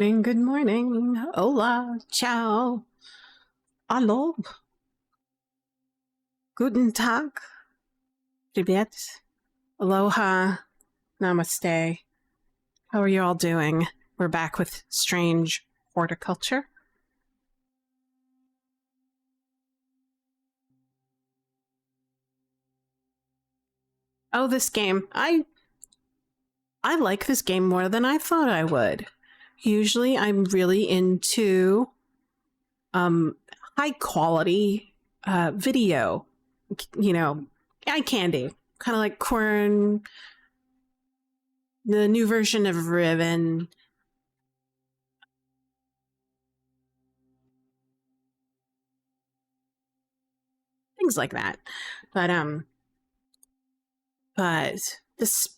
Good morning. Hola. Ciao. Hallo. Guten Tag. Привет. Aloha. Namaste. How are you all doing? We're back with strange horticulture. Oh, this game. I like this game more than I thought I would. Usually I'm really into um high quality video, eye candy, kind of like corn, the new version of Riven, things like that. But but this,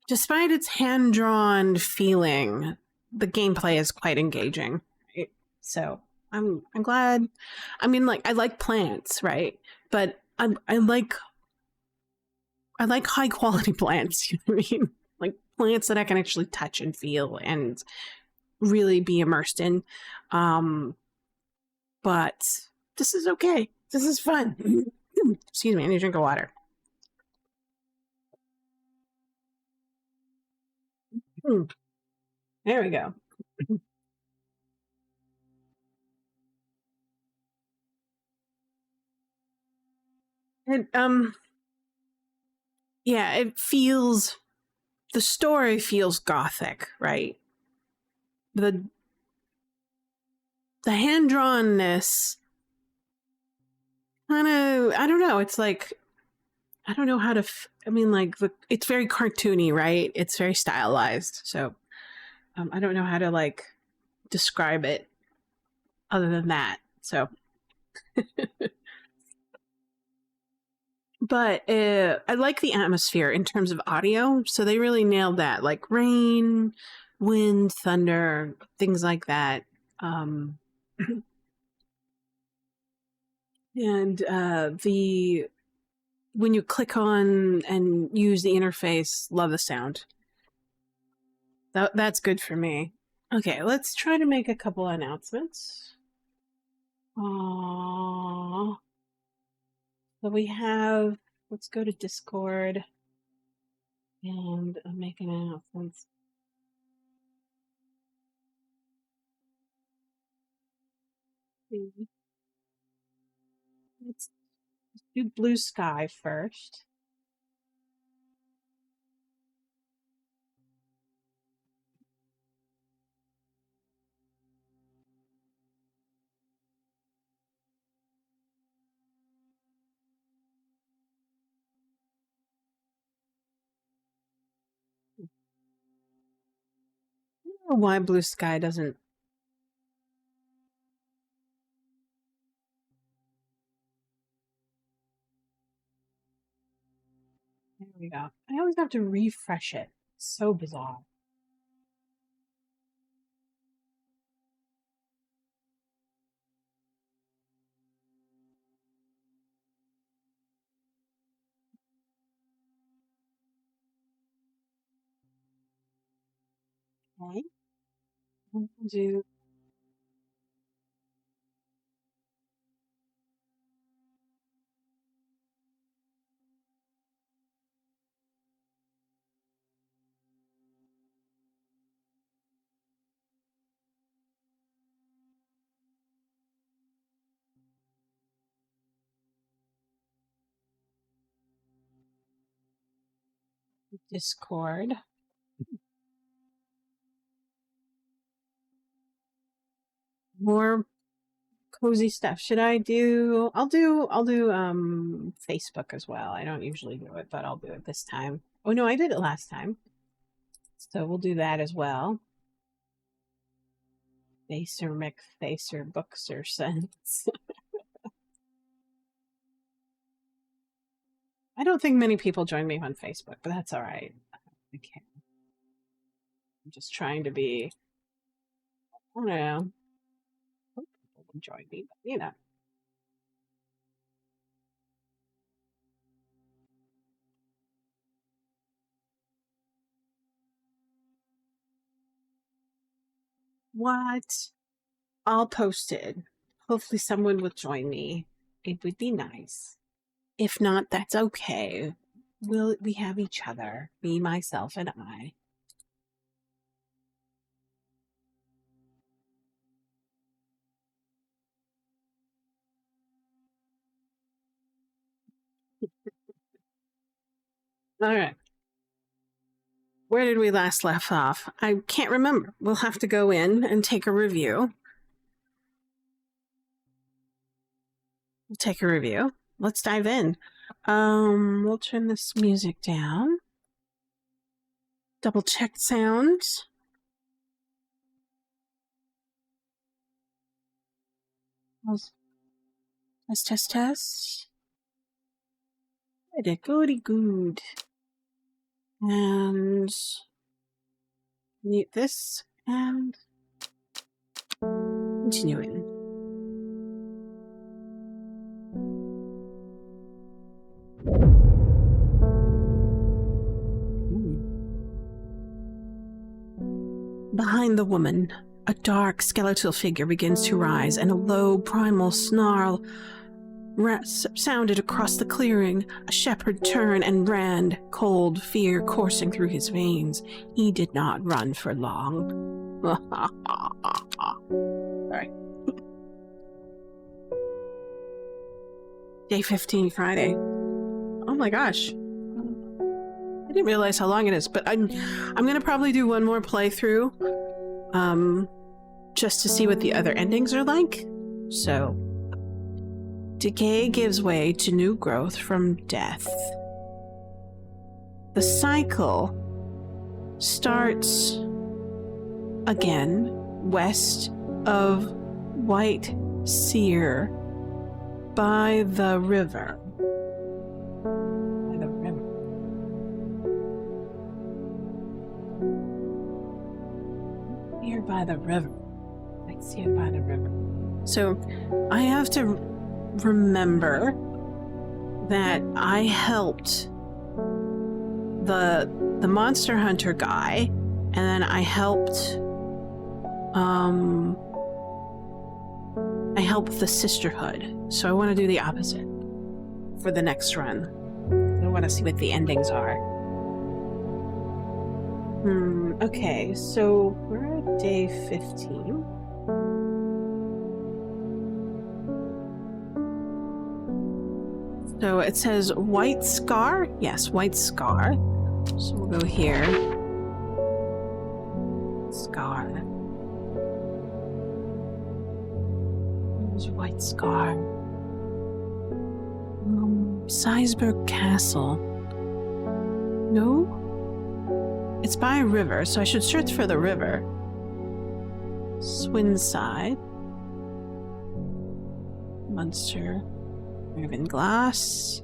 despite its hand-drawn feeling, the gameplay is quite engaging. Right? So I'm glad. I mean, like, I like plants, right? But I like high quality plants. You know what I mean? Like plants that I can actually touch and feel and really be immersed in. But this is okay. This is fun. Excuse me, I need a drink of water. There we go. And yeah, the story feels gothic, right? The the hand drawnness kind of, I don't know. It's like, I don't know how to. I mean, like, it's very cartoony, right? It's very stylized. So I don't know how to like describe it other than that. So, but I like the atmosphere in terms of audio. So they really nailed that, like rain, wind, thunder, things like that. Um, and the when you click on and use the interface, love the sound. That's good for me. Okay, let's try to make a couple announcements. Aww. So we have, let's go to Discord and make an announcement. Let's do Blue Sky first. I don't know why Blue Sky doesn't. There we go. I always have to refresh it. It's so bizarre. Okay. We'll do Discord. More cozy stuff. Should I do? I'll do Facebook as well. I don't usually do it, but I'll do it this time. Oh no, I did it last time. So we'll do that as well. Facer, McFacer, books or sense. I don't think many people join me on Facebook, but that's all right. Okay. I'm just trying to be, I don't know. Hope people will join me, but you know. What? I'll post it. Hopefully someone will join me. It would be nice. If not, that's okay. We have each other. Me, myself, and I. All right. Where did we last left off? I can't remember. We'll have to go in and take a review. We'll take a review. Let's dive in. We'll turn this music down. Double check sounds. Test. Goody good. And mute this and continuing. Behind the woman, a dark skeletal figure begins to rise, and a low primal snarl sounded across the clearing. A shepherd turned and ran, cold fear coursing through his veins. He did not run for long. Sorry. Day 15, Friday. Oh my gosh. I didn't realize how long it is, but I'm gonna probably do one more playthrough, just to see what the other endings are like. So, decay gives way to new growth from death. The cycle starts again west of White Seer by the river. Here by the river. I see it by the river. So I have to remember that I helped the monster hunter guy, and then I helped the sisterhood. So I want to do the opposite for the next run. I want to see what the endings are. Okay, so we're at day 15. So it says White Scar? Yes, White Scar. So we'll go here. Scar. There's White Scar. Seisberg Castle. No? It's by a river, so I should search for the river. Swinside. Munster. Riven Glass.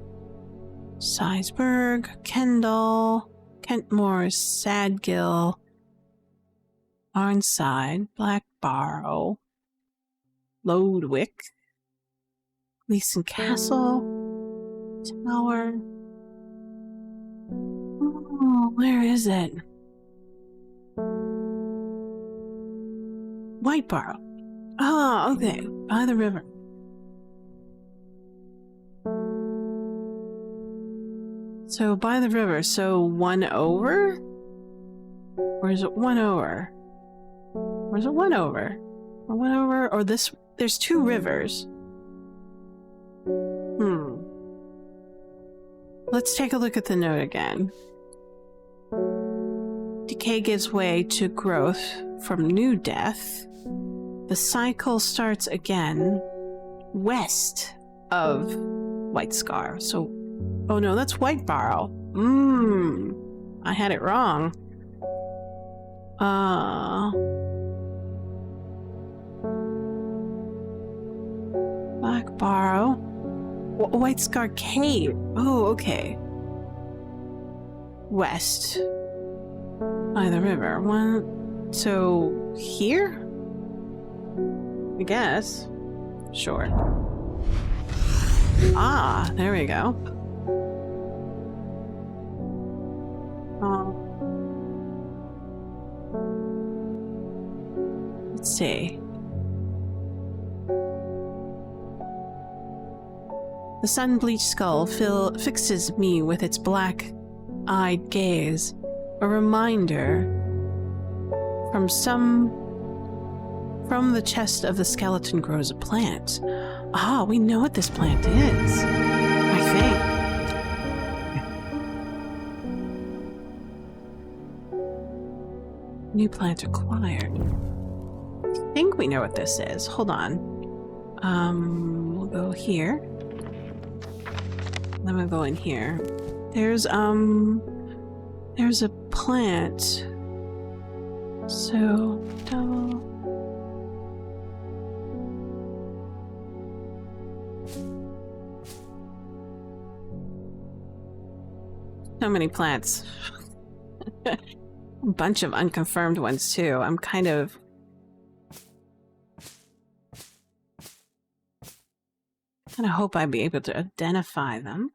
Seisberg. Kendall. Kentmore. Sadgill. Arnside. Black Barrow. Lodwick. Gleason Castle. Tower. Oh, where is it? White Barrow. Oh, okay. By the river. So by the river, so one over? Or is it one over? Or is it one over? Or one over? Or this? There's two rivers. Let's take a look at the note again. Decay gives way to growth from new death. The cycle starts again west of White Scar. So, oh no, that's White Barrow. I had it wrong. Black Barrow. White Scar Cave. Oh, okay. West. By the river. So, here? I guess. Sure. Ah, there we go. Let's see. The sun-bleached skull fixes me with its black-eyed gaze, a reminder from the chest of the skeleton grows a plant. Ah, we know what this plant is, I think. New plant acquired. I think we know what this is. Hold on. We'll go here. Then we'll go in here. There's a plant. So, double. So many plants. A bunch of unconfirmed ones too. I'm kind of hope I'd be able to identify them.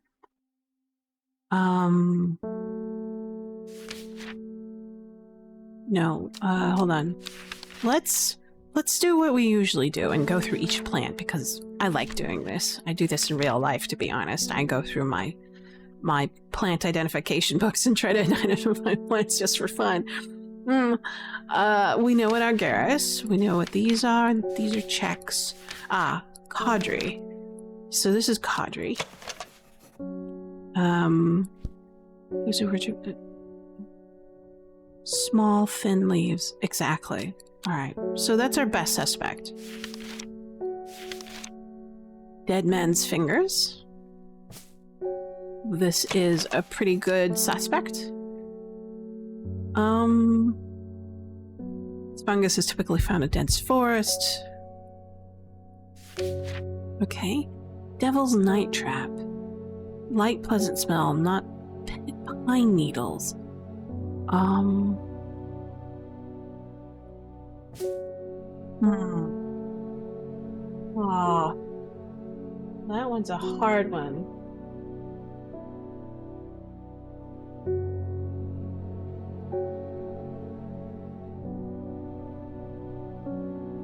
No, hold on. Let's do what we usually do and go through each plant because I like doing this. I do this in real life, to be honest. I go through my plant identification books and try to identify plants just for fun. We know what our Garrus. We know what these are. These are checks. Ah, Cadre. So this is Cadre. There's a small, thin leaves. Exactly. All right. So that's our best suspect. Dead man's fingers. This is a pretty good suspect. This fungus is typically found in dense forest. Okay. Devil's night trap. Light, pleasant smell, not pine needles. Oh, that one's a hard one.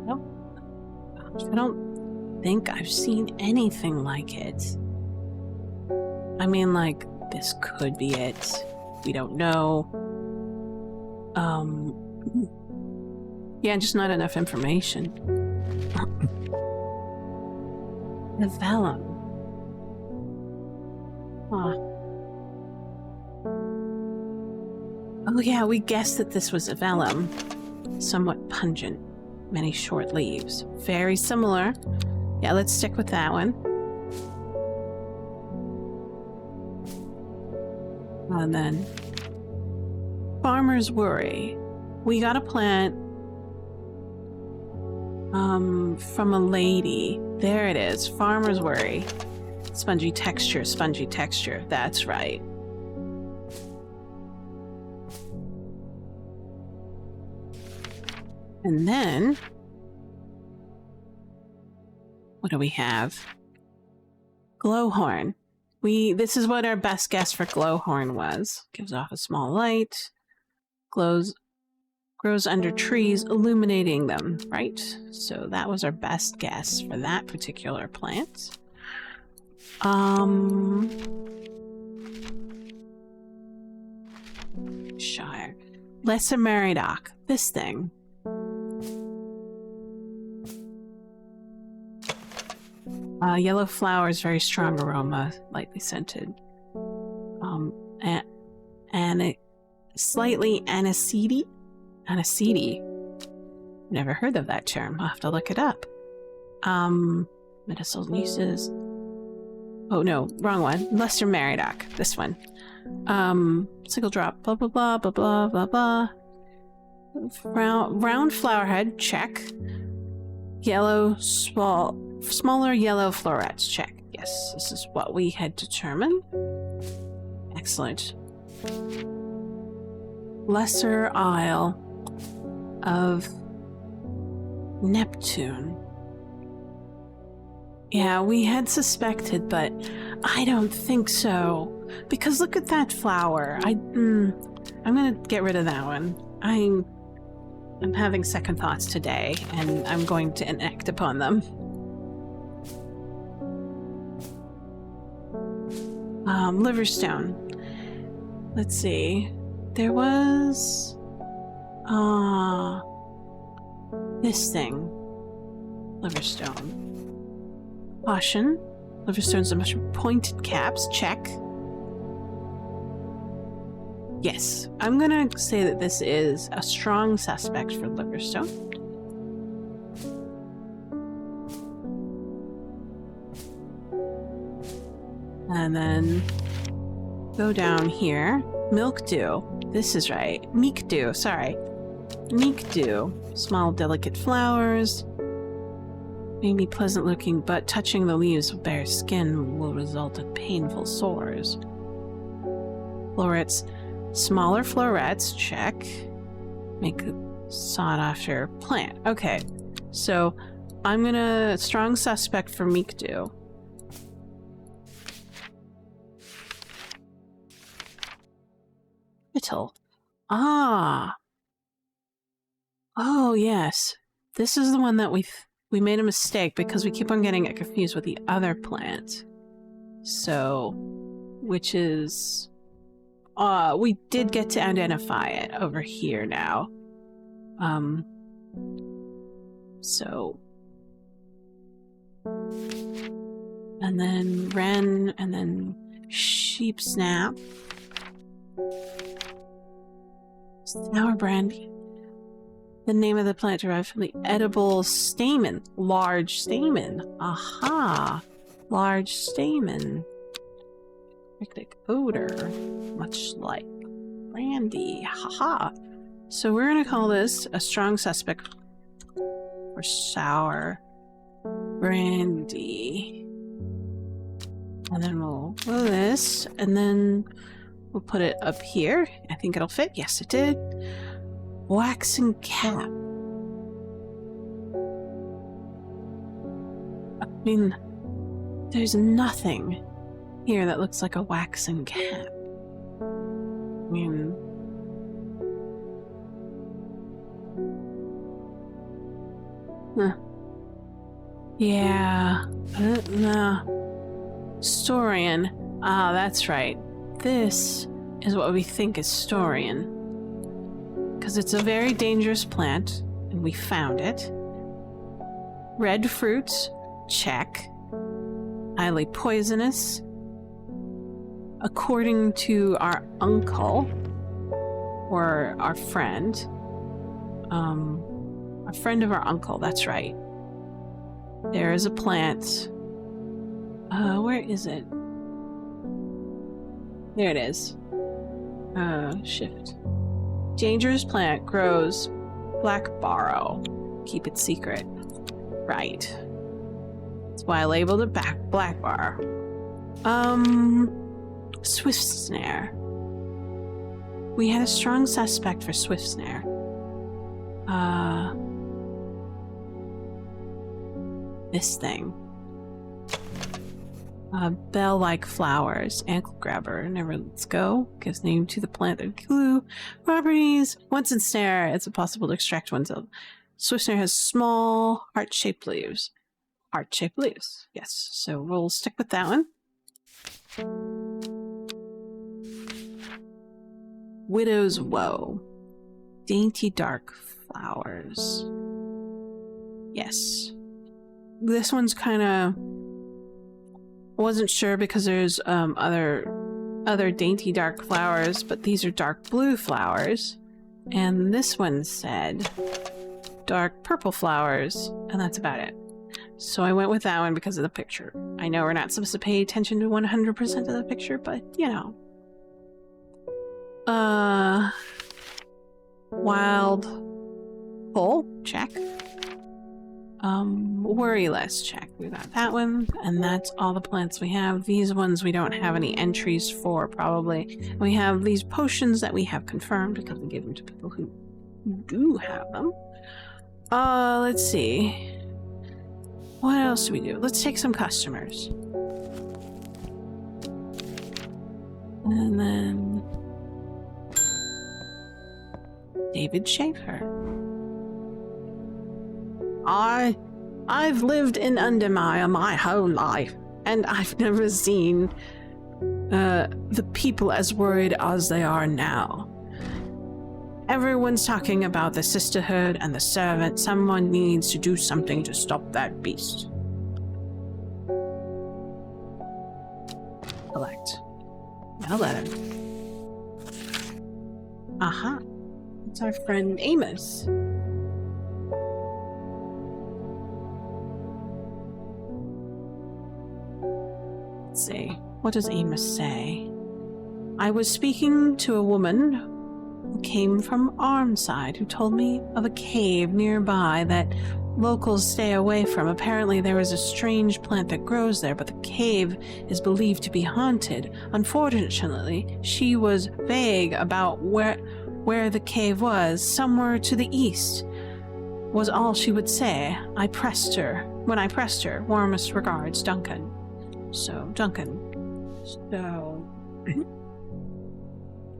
Nope. I don't think I've seen anything like it. I mean, like, this could be it. We don't know. Yeah, just not enough information. The vellum. Huh. Oh yeah, we guessed that this was a vellum. Somewhat pungent. Many short leaves. Very similar. Yeah, let's stick with that one. And then Farmer's Worry. We got a plant from a lady. There it is. Farmer's Worry. Spongy texture, spongy texture. That's right. And then what do we have? Glowhorn. This is what our best guess for glowhorn was. Gives off a small light. Grows under trees, illuminating them, right? So that was our best guess for that particular plant. Shire. Lesser Meridoc. This thing. Yellow flowers, very strong aroma, lightly scented. And it slightly aniseedy. Aniseedy. Never heard of that term. I'll have to look it up. Medicinal uses. Oh no, wrong one. Lesser Meridoc. This one. Single drop. Blah blah blah blah blah blah blah. Round flower head. Check. Yellow smaller yellow florets. Check. Yes, this is what we had determined. Excellent. Lesser Isle of Neptune. Yeah, we had suspected, but I don't think so. Because look at that flower. I'm gonna get rid of that one. I'm having second thoughts today, and I'm going to enact upon them. Liverstone. Let's see. There was... this thing. Liverstone. Caution. Liverstones are much pointed caps. Check. Yes. I'm gonna say that this is a strong suspect for Liverstone. And then go down here. Milkdew. This is right. Meekdew, sorry. Meekdew. Small, delicate flowers. Maybe pleasant looking, but touching the leaves of bare skin will result in painful sores. Florets. Smaller florets. Check. Make a sought after plant. Okay. So I'm gonna strong suspect for Meekdew. Ah. Oh, yes. This is the one that we made a mistake because we keep on getting it confused with the other plant. So, which is... we did get to identify it over here now. So... And then wren, and then sheep snap. Sour brandy. The name of the plant derived from the edible stamen. Large stamen. Aha! Large stamen. Hectic odor. Much like brandy. Haha! So we're gonna call this a strong suspect for sour brandy. And then we'll do this, and then we'll put it up here. I think it'll fit. Yes, it did. Waxen cap. I mean, there's nothing here that looks like a waxen cap. I mean... Huh. Yeah. No. Storian. Ah, that's right. This is what we think is Storian. Because it's a very dangerous plant, and we found it. Red fruits, check. Highly poisonous. According to our uncle, or our friend. A friend of our uncle, that's right. There is a plant. Where is it? There it is. Shift. Dangerous plant grows black barrow. Keep it secret. Right. That's why I labeled it black barrow. Swift snare. We had a strong suspect for swift snare. This thing. Bell-like flowers. Ankle grabber. Never lets go. Gives name to the plant that glue. Properties. Once in snare, it's impossible to extract one's own. Swift snare has small heart-shaped leaves. Heart-shaped leaves. Yes. So we'll stick with that one. Widow's woe. Dainty dark flowers. Yes. This one's kind of... wasn't sure because there's other dainty dark flowers, but these are dark blue flowers. And this one said dark purple flowers, and that's about it. So I went with that one because of the picture. I know we're not supposed to pay attention to 100% of the picture, but you know. Wild Bull, check. Worry less, check. We got that one, and that's all the plants we have. These ones we don't have any entries for, probably. We have these potions that we have confirmed because we give them to people who do have them. Let's see. What else do we do? Let's take some customers. And then... David Schaefer. I've lived in Undermire my whole life, and I've never seen the people as worried as they are now. Everyone's talking about the sisterhood and the servant. Someone needs to do something to stop that beast. Collect. A letter. Aha. It's our friend Amos. Let's see. What does Amos say? I was speaking to a woman who came from Armside who told me of a cave nearby that locals stay away from. Apparently there is a strange plant that grows there, but the cave is believed to be haunted. Unfortunately, she was vague about where the cave was. Somewhere to the east was all she would say. When I pressed her, warmest regards, Duncan. So, Duncan. So,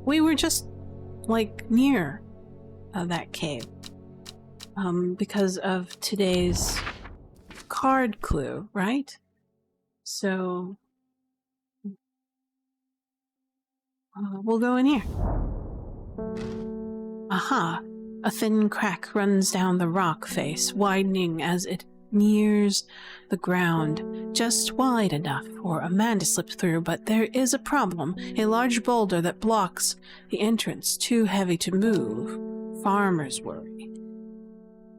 we were just, like, near that cave. Because of today's card clue, right? So, we'll go in here. Aha! A thin crack runs down the rock face, widening as it nears the ground, just wide enough for a man to slip through, but there is a problem. A large boulder that blocks the entrance, too heavy to move. Farmer's worry.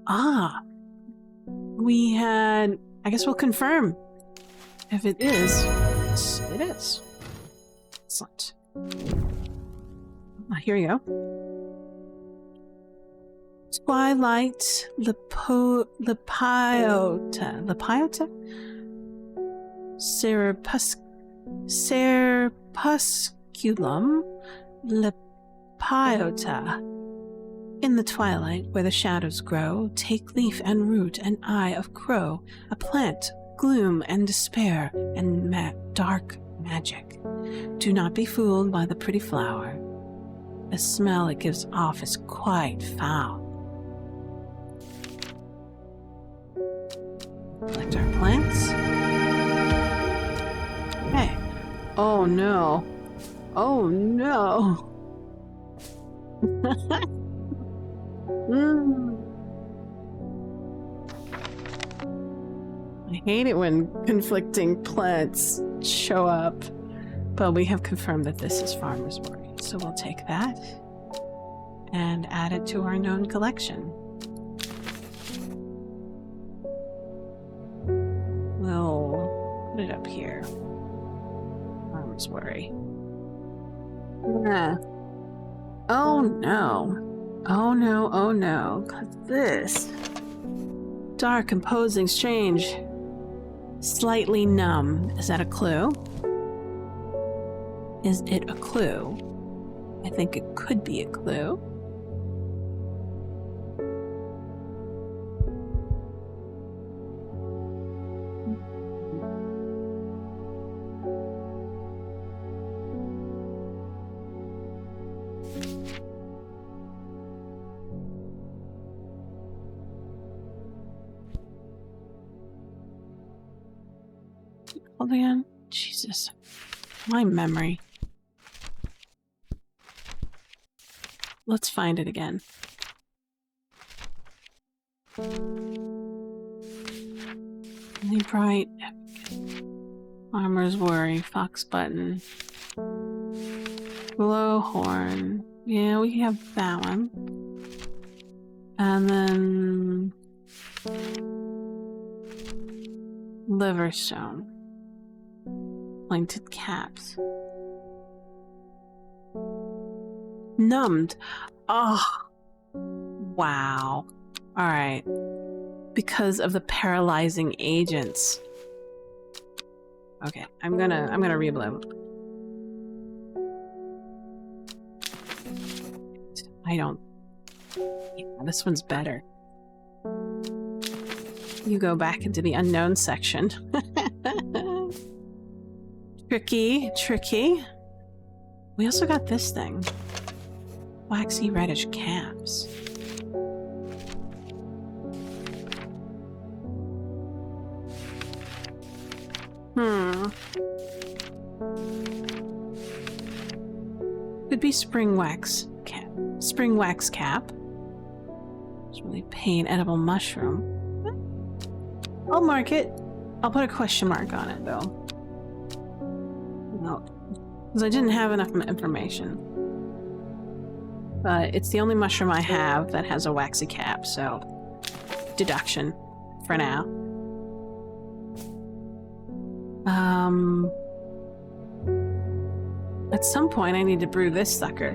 Ah! We had... I guess we'll confirm. If it is, it is. Excellent. Here you go. Twilight Lepiota? Serpusculum Lepiota. In the twilight, where the shadows grow, take leaf and root and eye of crow, a plant, gloom and despair, and dark magic. Do not be fooled by the pretty flower. The smell it gives off is quite foul. Collect our plants. Hey. Oh no. Oh no. I hate it when conflicting plants show up. But we have confirmed that this is Farmer's Worry. So we'll take that and add it to our known collection. We'll put it up here. Farmer's Worry. Yeah. Oh no. Oh no, oh no. 'Cause this dark, imposing, strange, slightly numb. Is that a clue? Is it a clue? I think it could be a clue. Hold on. Jesus. My memory. Let's find it again. Really bright. Farmer's Worry. Fox Button. Blowhorn. Yeah, we have that one. And then... Liverstone. Pointed caps. Numbed. Oh. Wow. Alright. Because of the paralyzing agents. Okay, I'm gonna reblow. I don't... Yeah, this one's better. You go back into the unknown section. Tricky, tricky. We also got this thing. Waxy reddish caps. Could be spring wax cap. Spring wax cap. It's really pain edible mushroom. I'll mark it. I'll put a question mark on it though. No, because I didn't have enough information. But it's the only mushroom I have that has a waxy cap, so deduction for now. At some point I need to brew this sucker.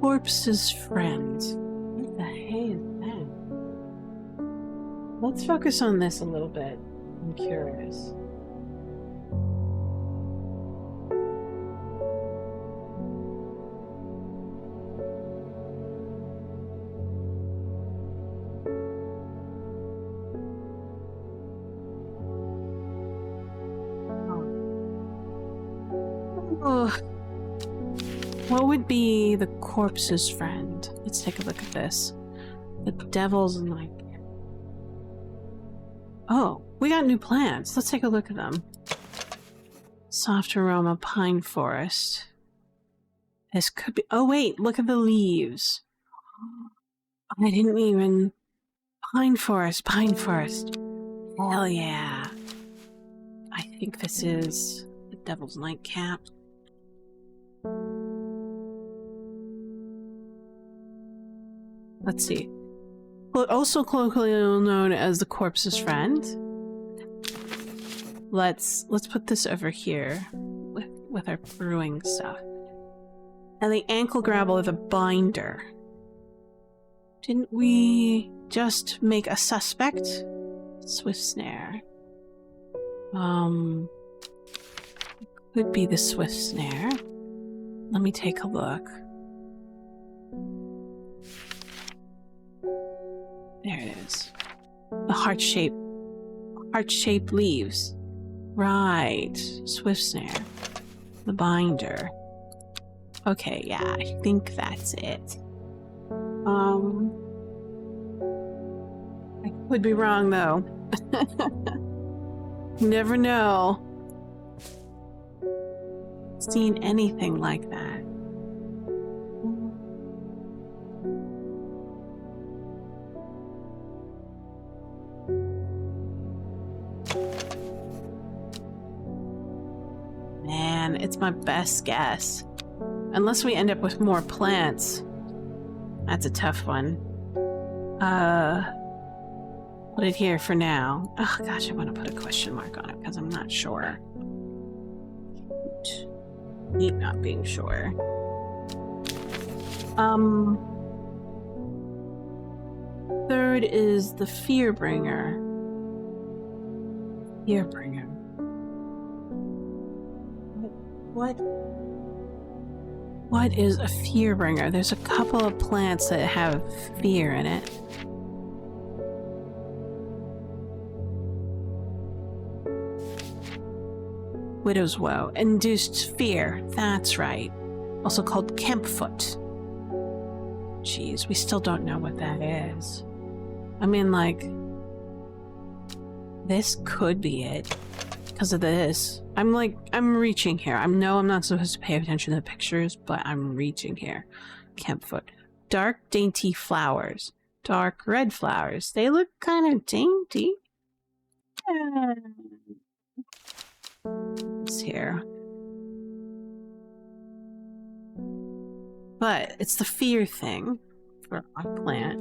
Corpse's friend. What the heck is that? Let's focus on this a little bit. I'm curious. What would be the corpse's friend? Let's take a look at this. The devil's nightmare. Oh, we got new plants. Let's take a look at them. Soft aroma pine forest. This could be... Oh wait, look at the leaves. I didn't even... Pine forest, pine forest. Hell yeah. I think this is the devil's nightcap. Let's see. Also colloquially known as the corpse's friend. Let's put this over here with our brewing stuff. And the ankle grabble of the binder. Didn't we just make a suspect? Swift snare. It could be the swift snare. Let me take a look. There it is. The heart-shaped leaves. Right. Swift snare. The binder. Okay, yeah, I think that's it. I could be wrong though. You never know. Seen anything like that. Man, it's my best guess. Unless we end up with more plants. That's a tough one. Put it here for now. Oh gosh, I want to put a question mark on it because I'm not sure. Hate not being sure. Third is the Fearbringer. Fearbringer. What is a Fearbringer? There's a couple of plants that have fear in it. Widow's Woe. Induced fear. That's right. Also called Kempfoot. Jeez, we still don't know what that is. I mean, like... This could be it. Because of this. I'm reaching here. I know I'm not supposed to pay attention to the pictures, but I'm reaching here. Kempfoot. Dark, dainty flowers. Dark red flowers. They look kind of dainty. It's here. But it's the fear thing for a plant.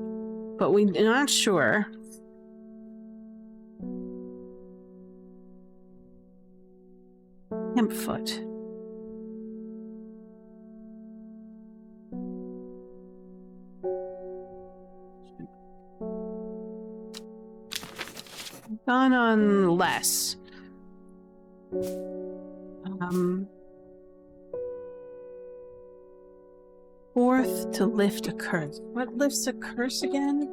But we're not sure. Kempfoot. Gone on less. Fourth, to lift a curse. What lifts a curse again?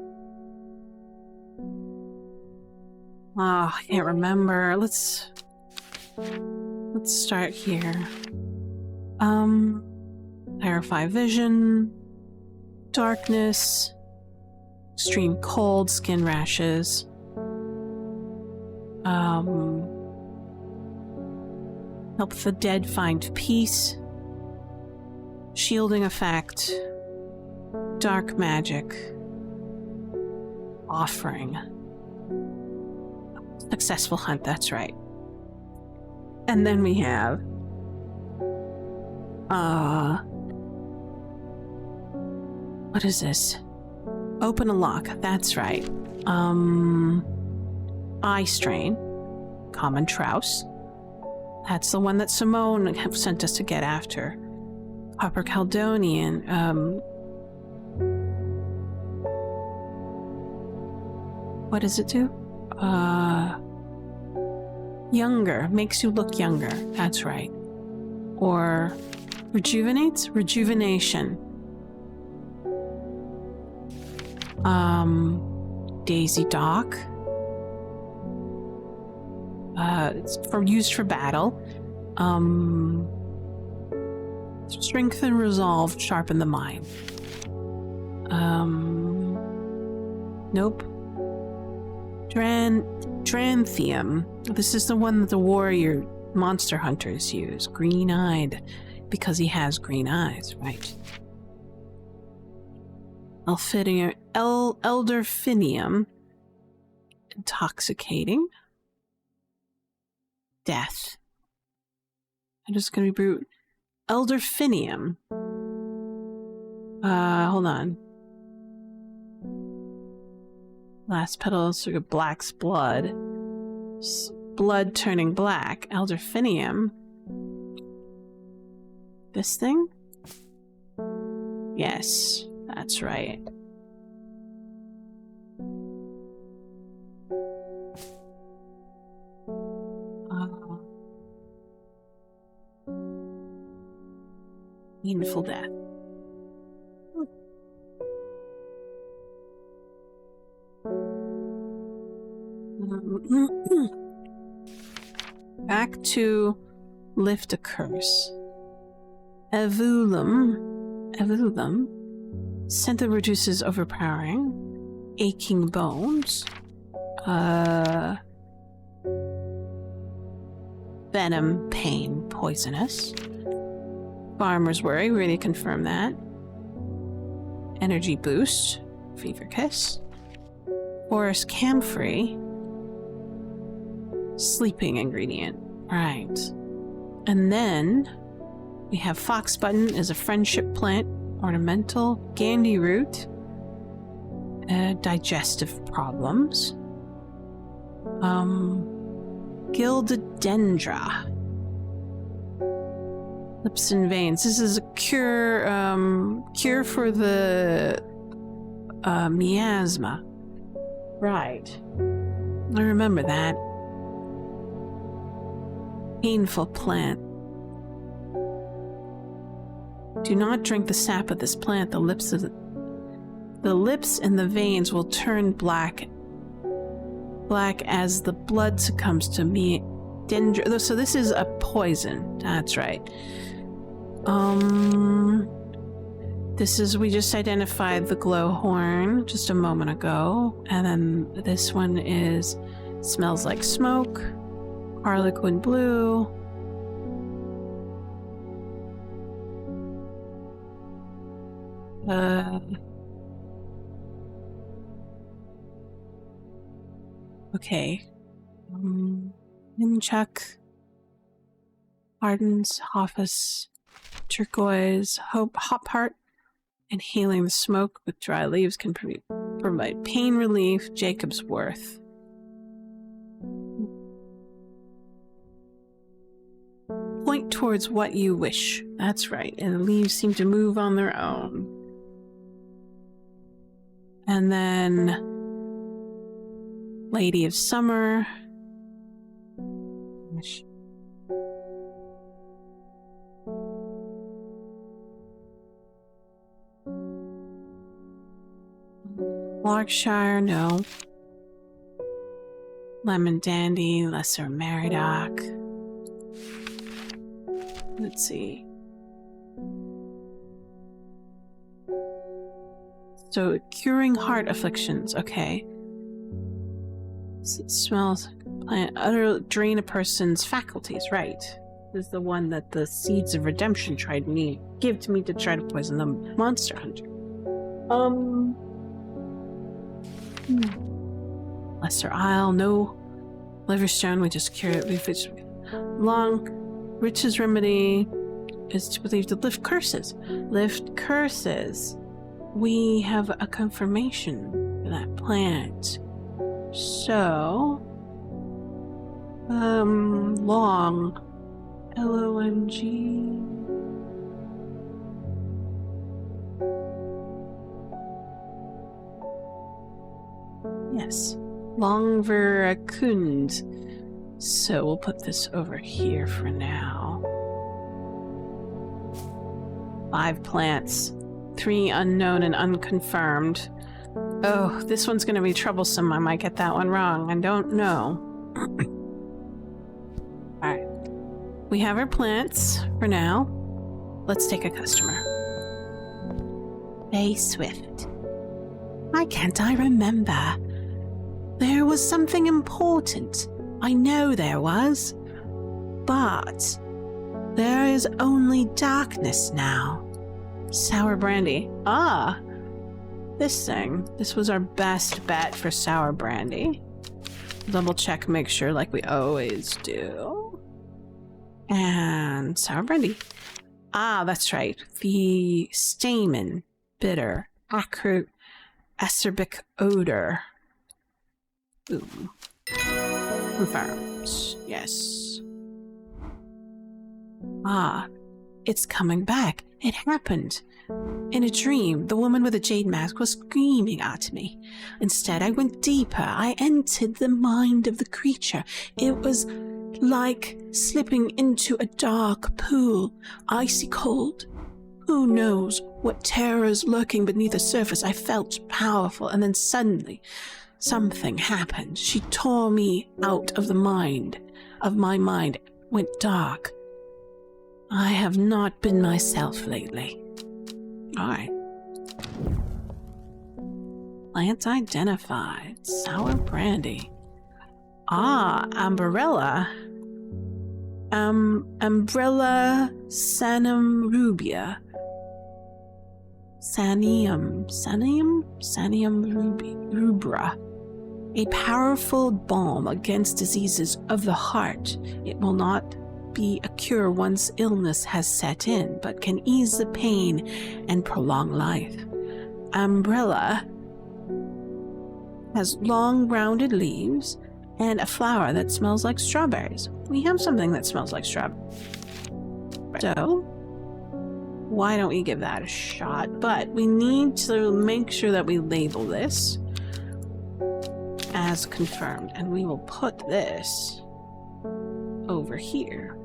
Oh, I can't remember. Let's start here. Clarify vision, darkness, extreme cold, skin rashes, Help the dead find peace. Shielding effect. Dark magic. Offering. Successful hunt, that's right. And then we have what is this? Open a lock, that's right. Eye strain. Common Trouse. That's the one that Simone sent us to get after. Copper Caledonian. What does it do? Younger. Makes you look younger. That's right. Or rejuvenates? Rejuvenation. Daisy Dock. It's used for battle. Strength and resolve, sharpen the mind. Nope. Dranthium. This is the one that the warrior monster hunters use. Green-eyed, because he has green eyes, right? Elderfinium. Intoxicating. Death. I'm just gonna be brute. Elderfinium. Hold on. Last petal, sort of black's blood. Blood turning black. Elderfinium. This thing? Yes, that's right. Painful death. Back to lift a curse. Evulum. Scent that reduces overpowering. Aching bones. Venom, pain, poisonous. Farmer's Worry, we already confirmed that. Energy boost, Fever Kiss. Forest Camphor, sleeping ingredient. Right. And then we have Fox Button as a friendship plant, ornamental, Gandy Root, digestive problems. Gildedendra. Lips and veins. This is a cure for the miasma. Right. I remember that. Painful plant. Do not drink the sap of this plant. The lips and the veins will turn black as the blood succumbs to dendra. So this is a poison. That's right. We just identified the glowhorn just a moment ago, and then this one is smells like smoke, harlequin blue. Okay. Ninchuck, Hardens, Hoffus, Turquoise, Hop Heart, inhaling the smoke with dry leaves can provide pain relief. Jacob's Worth. Point towards what you wish. That's right. And the leaves seem to move on their own. And then Lady of Summer. Larkshire, no. Lemon Dandy, Lesser Meridoc. Let's see. So, curing heart afflictions, okay. It smells Plant utter drain a person's faculties, right? This is the one that the Seeds of Redemption tried to give to me to try to poison the monster hunter. Lesser Isle, no. Liverstone, we just cured it. Long Rich's remedy is to believe to lift curses. Lift curses. We have a confirmation for that plant. So, long. L-O-N-G. Yes. Longverakund. So we'll put this over here for now. 5 plants. 3 unknown and unconfirmed. Oh, this one's gonna be troublesome. I might get that one wrong. I don't know. Alright. We have our plants for now. Let's take a customer. Bay Swift. Why can't I remember? There was something important. I know there was. But there is only darkness now. Sour brandy. Ah! This thing. This was our best bet for sour brandy. Double check, make sure like we always do. And sour brandy. Ah, that's right. The stamen. Bitter. Acrid. Acerbic odor. Ooh. Confirmed. Yes. Ah, it's coming back. It happened. In a dream, the woman with the jade mask was screaming at me. Instead, I went deeper. I entered the mind of the creature. It was like slipping into a dark pool, icy cold. Who knows what terror is lurking beneath the surface? I felt powerful, and then suddenly, something happened. She tore me out of my mind, went dark. I have not been myself lately. Alright. Plant identified. Sour brandy. Ah, umbrella. Umbrella sanum rubia. Sanium rubra. A powerful balm against diseases of the heart. It will not be a cure once illness has set in, but can ease the pain and prolong life. Umbrella has long rounded leaves and a flower that smells like strawberries. We have something that smells like strawberries. So, why don't we give that a shot? But we need to make sure that we label this as confirmed, and we will put this over here.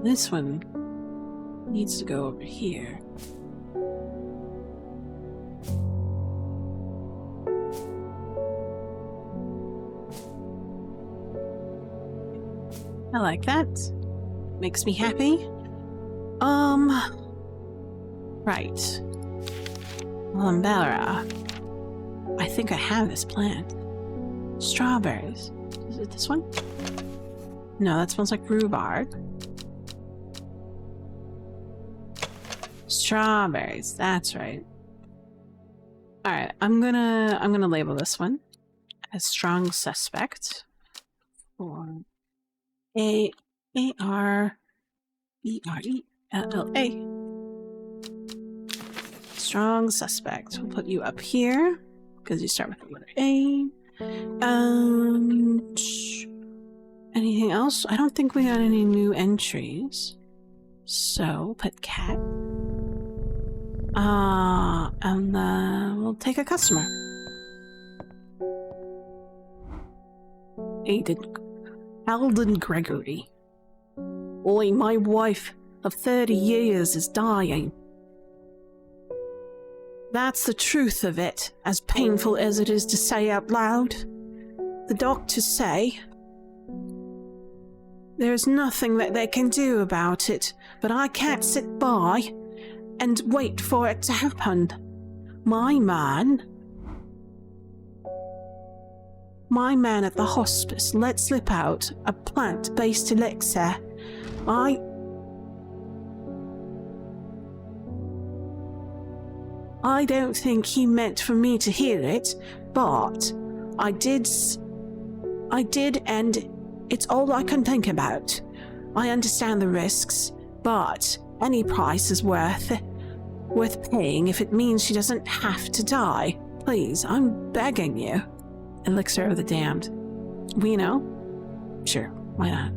This one needs to go over here. I like that. Makes me happy. Right. Umbella. I think I have this plant. Strawberries. Is it this one? No, that smells like rhubarb. Strawberries, that's right. Alright, I'm gonna label this one as strong suspect for A-R-B-R-E-L-L-A. Strong suspect. We'll put you up here because you start with the letter A. Anything else? I don't think we got any new entries. So, put cat. And we'll take a customer. Alden Gregory. Oi, my wife of 30 years is dying. That's the truth of it, as painful as it is to say out loud. The doctors say There's nothing that they can do about it, but I can't sit by and wait for it to happen. My man at the hospice let slip out a plant-based elixir. I don't think he meant for me to hear it, but I did, and it's all I can think about. I understand the risks, but any price is worth paying if it means she doesn't have to die. Please, I'm begging you. Elixir of the Damned. We know? Sure, why not?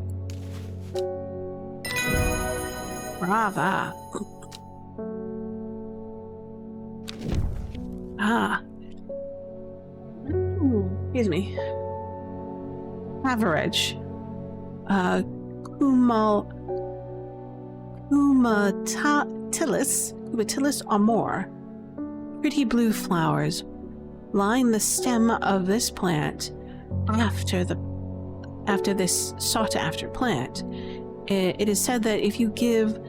Brava. Excuse me. Average. Cumatilis or more. Pretty blue flowers line the stem of this plant. After this sought-after plant, it is said that if you give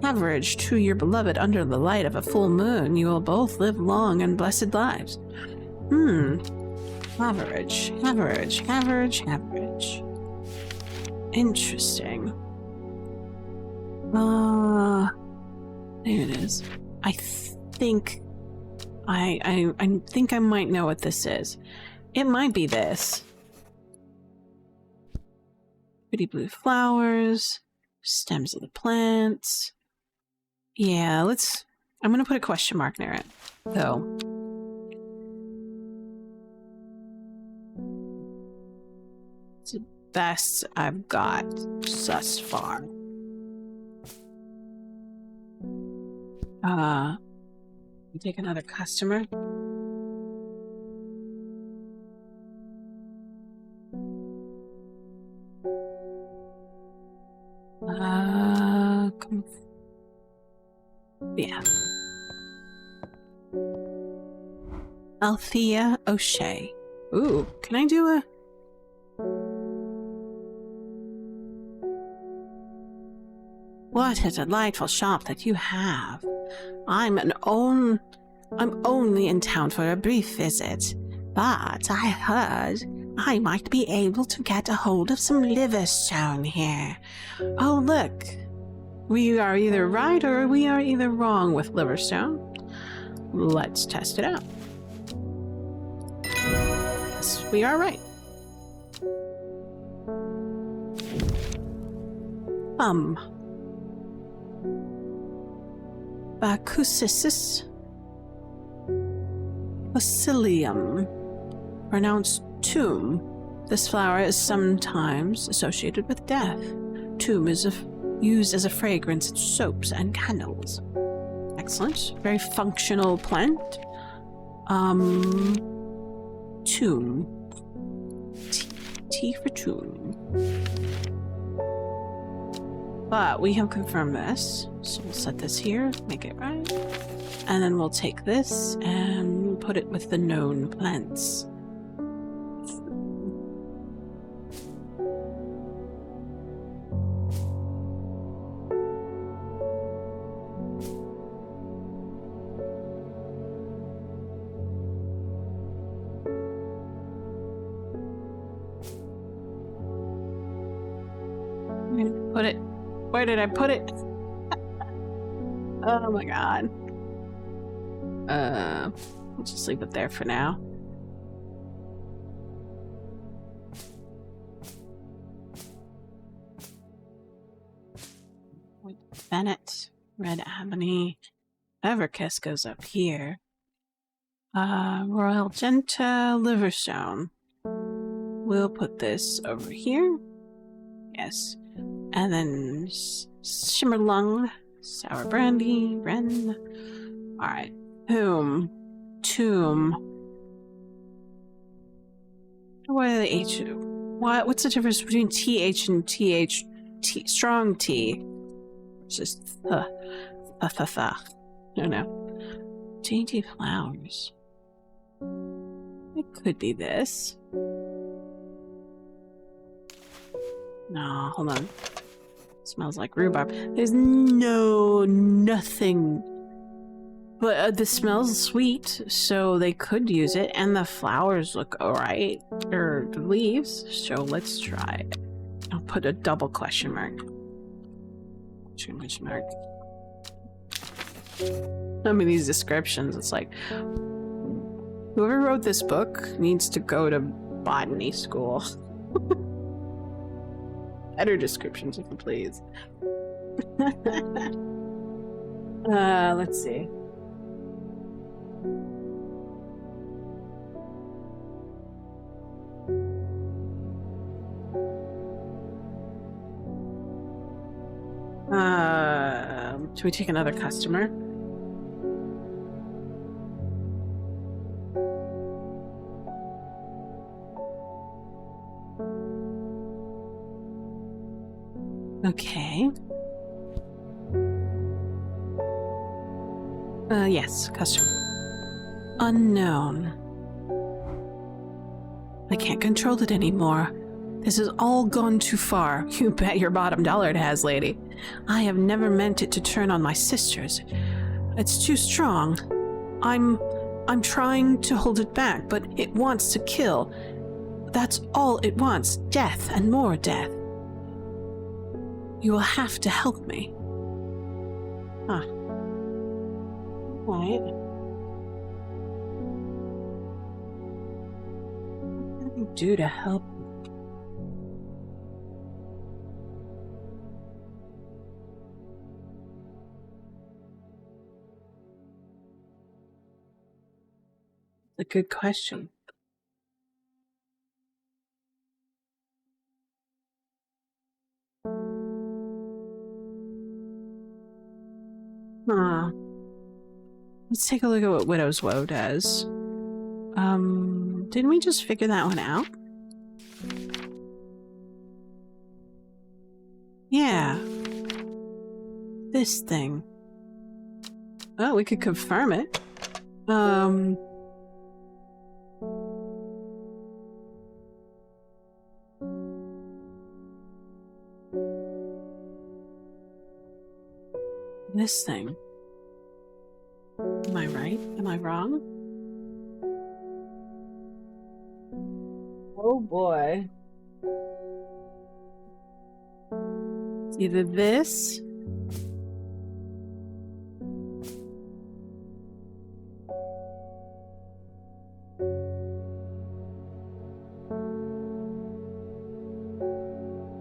average to your beloved under the light of a full moon, you will both live long and blessed lives. Average. Interesting. There it is. I think I might know what this is. It might be this. Pretty blue flowers, stems of the plants. Yeah, I'm gonna put a question mark near it, though. It's the best I've got thus far. You take another customer. Yeah. Althea O'Shea. Ooh, can I do a... What a delightful shop that you have. I'm only in town for a brief visit, but I heard I might be able to get a hold of some liverstone here. Oh, look. We are either right or we are either wrong with liverstone. Let's test it out. Yes, we are right. Bacusisis Bacillium, pronounced tomb. This flower is sometimes associated with death. Tomb is used as a fragrance in soaps and candles. Excellent. Very functional plant. Tomb. T for tomb. But we have confirmed this, so we'll set this here, make it right. And then we'll take this and put it with the known plants. Put it. Where did I put it? Oh my god. We'll just leave it there for now. Bennett, Red Ebony, Everkiss goes up here. Royal Genta, Liverstone. We'll put this over here. Yes. And then Shimmerlung, Sour Brandy, Wren. Alright. Tomb. What are the H? What's the difference between TH and TH? Strong T. It's just I don't know. Dainty flowers. It could be this. No, hold on. Smells like rhubarb. There's nothing. But this smells sweet, so they could use it, and the flowers look alright. Or the leaves, so let's try it. I'll put a double question mark. Question mark. Some of these descriptions, it's like, whoever wrote this book needs to go to botany school. Better descriptions, if you please. Let's see. Should we take another customer? Okay. Yes, customer. Unknown. I can't control it anymore. This has all gone too far. You bet your bottom dollar it has, lady. I have never meant it to turn on my sisters. It's too strong. I'm trying to hold it back, but it wants to kill. That's all it wants. Death and more death. You will have to help me. Huh. Right. What can I do to help? A good question. Huh. Let's take a look at what Widow's Woe does. Didn't we just figure that one out? Yeah. This thing. Oh, we could confirm it. This thing. Am I right? Am I wrong? Oh boy. It's either this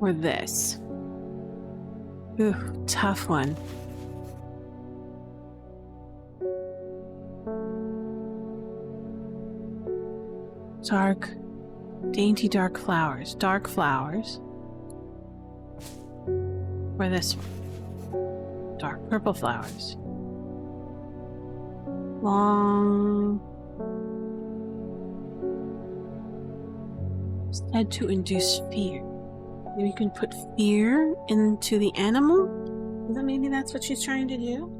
or this. Ooh, tough one. Dark, dainty dark flowers. Dark flowers. Or this one. Dark purple flowers. Long. Said to induce fear. Maybe you can put fear into the animal? Is that maybe that's what she's trying to do?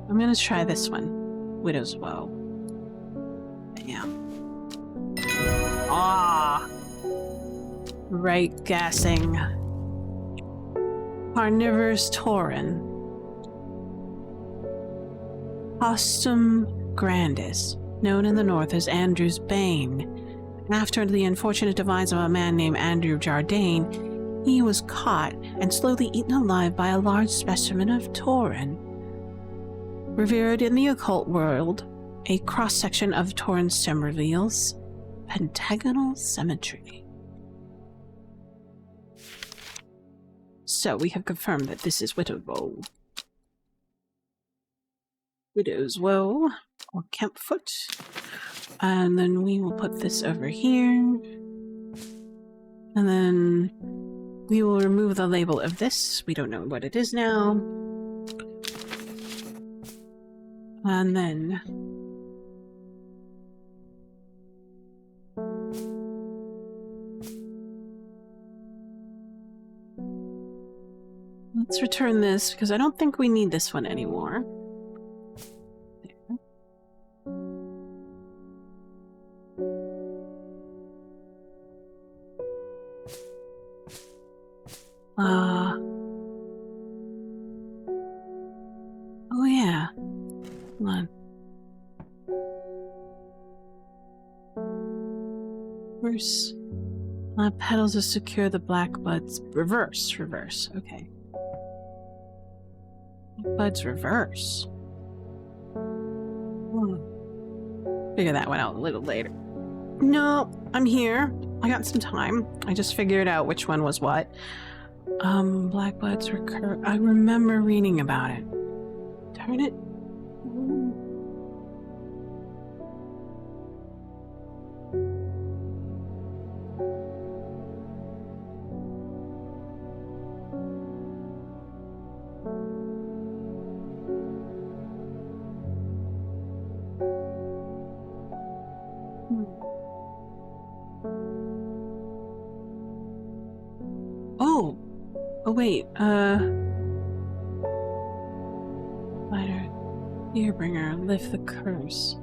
I'm gonna try this one. Widow's Woe. Bam. Ah! Right gassing. Carnivorous Tauren. Postum grandis, known in the north as Andrew's Bane. After the unfortunate demise of a man named Andrew Jardine, he was caught and slowly eaten alive by a large specimen of Tauren. Revered in the occult world, a cross-section of Tauren's stem reveals pentagonal symmetry. So we have confirmed that this is Widow's Woe. Widow's Woe, or Kempfoot. And then we will put this over here. And then we will remove the label of this. We don't know what it is now. And then let's return this because I don't think we need this one anymore. Oh yeah. Hold on. Reverse. Petals to secure the black buds. Reverse. Okay. Buds reverse. Figure that one out a little later. No, I'm here. I got some time. I just figured out which one was what. Black buds recur. I remember reading about it. Darn it. Oh wait, Spider, Fearbringer, lift the curse.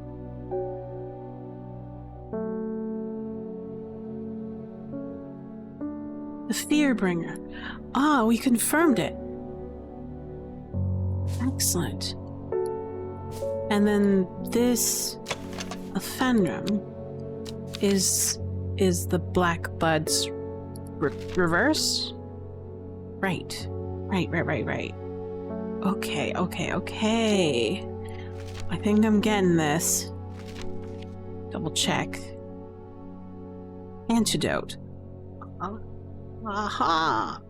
The Fearbringer. Ah, we confirmed it. Excellent. And then this Ephendrum is the black buds reverse? Right. Okay. I think I'm getting this. Double check. Antidote. Aha!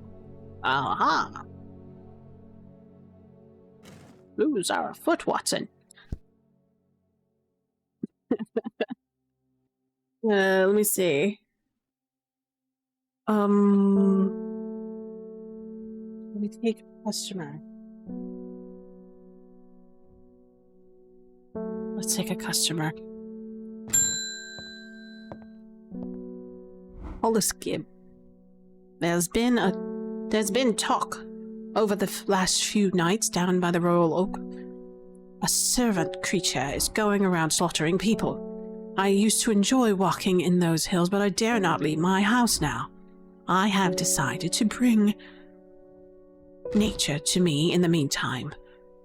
Lose our foot, Watson. Let me see. We take a customer. Let's take a customer. Hollis Gibb. There's been talk over the last few nights down by the Royal Oak. A servant creature is going around slaughtering people. I used to enjoy walking in those hills, but I dare not leave my house now. I have decided to bring nature to me in the meantime.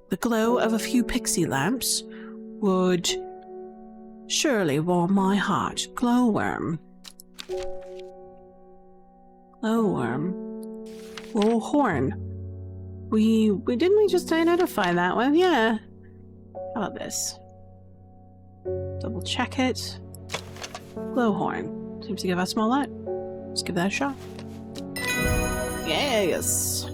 The glow of a few pixie lamps would surely warm my heart. Glowworm. Oh, horn. Didn't we just identify that one? Yeah. How about this? Double check it. Glowhorn. Seems to give us more light. Let's give that a shot. Yes.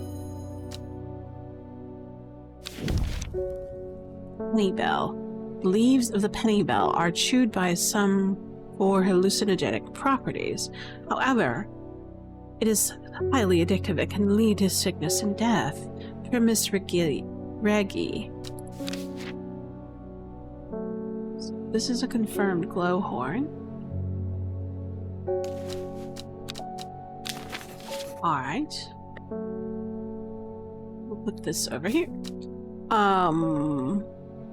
Penny bell. The leaves of the penny bell are chewed by some for hallucinogenic properties. However, it is highly addictive. It can lead to sickness and death. Primus Regi. So this is a confirmed glowhorn. Alright. We'll put this over here.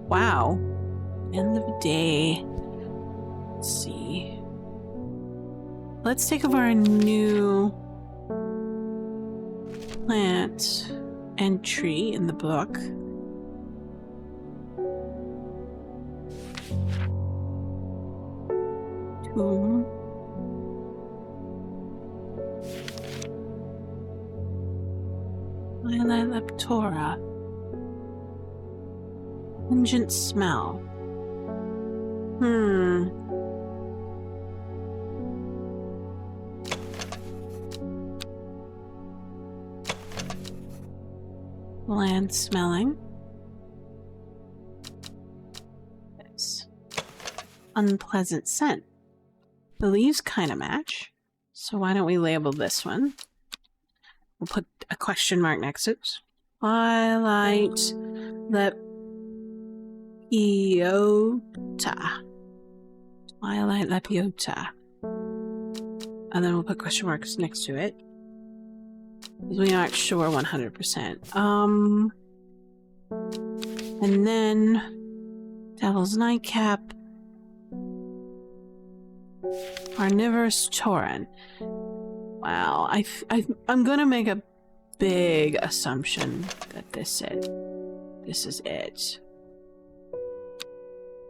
Wow. End of the day. Let's see. Let's take over a new plant entry in the book. Tomb. Violet Leptora. Pungent smell. Bland smelling. This. Unpleasant scent. The leaves kind of match. So why don't we label this one? We'll put a question mark next to it. Twilight Lepiota. Twilight Lepiota. And then we'll put question marks next to it. Because we aren't sure 100%. And then Devil's Nightcap. Carnivorous Tauren. Wow, I'm gonna make a big assumption that this is it.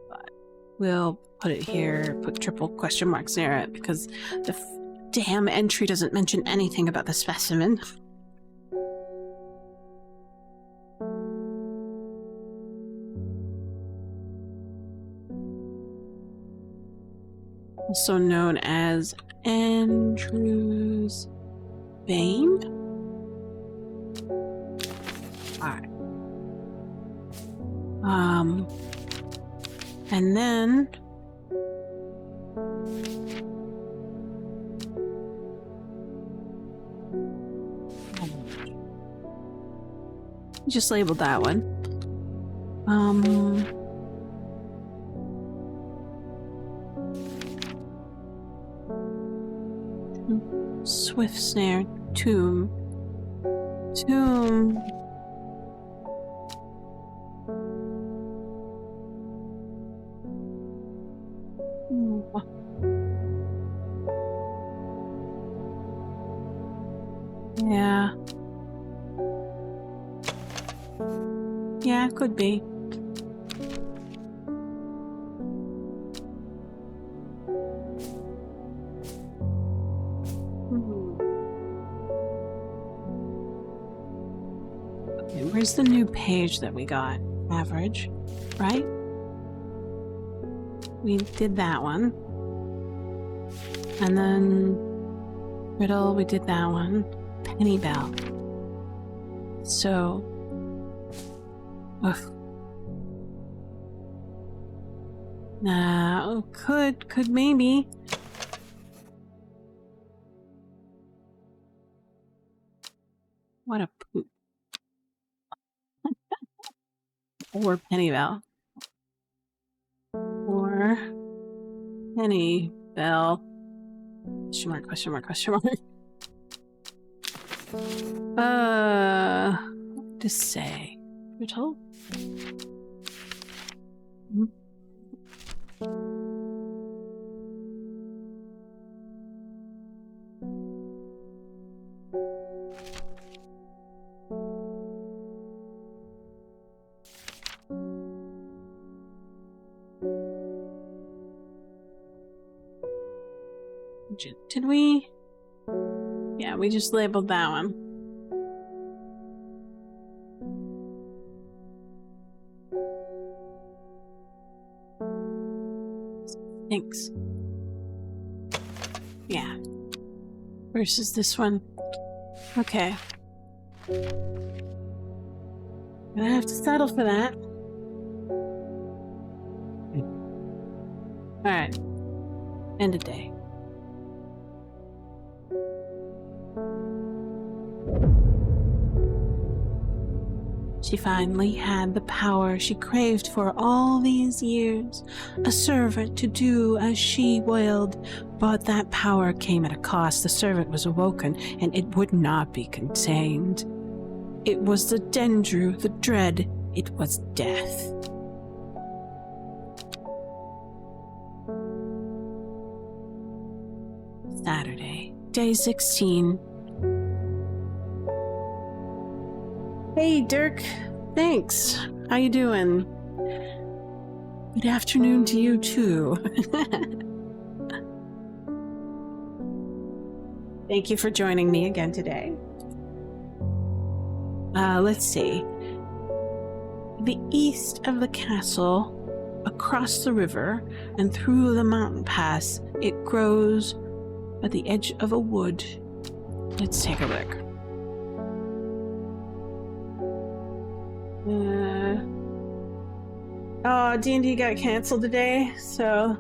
But we'll put it here, put triple question marks near it, because the damn entry doesn't mention anything about the specimen. Also known as Andrew's vein. Alright. And then just labeled that one. Swift snare, tomb. Yeah. Yeah, it could be. Okay, where's the new page that we got? Average, right? We did that one. And then riddle, we did that one. Penny bell. So could maybe. What a poop. Or penny bell. Or penny bell. Question mark, question mark, question mark. What to say? Riddle? Did we? Yeah, we just labeled that one. Thanks. Yeah. Versus this one. Okay. Gonna have to settle for that. Alright. End of day. She finally had the power she craved for all these years, a servant to do as she willed, but that power came at a cost. The servant was awoken, and it would not be contained. It was the Dendru, the dread, it was death. Saturday, day 16. Hey, Dirk. Thanks. How you doing? Good afternoon to you, too. Thank you for joining me again today. Let's see. The east of the castle, across the river, and through the mountain pass, it grows at the edge of a wood. Let's take a look. Oh, D&D got canceled today, so...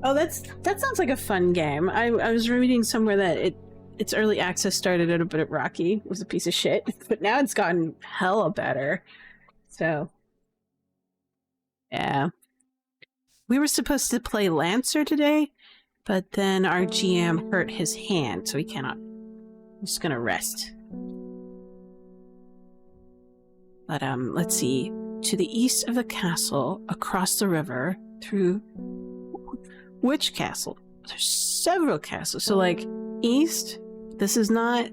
Oh, that sounds like a fun game. I was reading somewhere that its early access started out a bit rocky. It was a piece of shit, but now it's gotten hella better. So... yeah. We were supposed to play Lancer today, but then our GM hurt his hand, so he cannot. I'm just gonna rest. But, let's see. To the east of the castle, across the river, through... Which castle? There's several castles. So, like, east? This is not,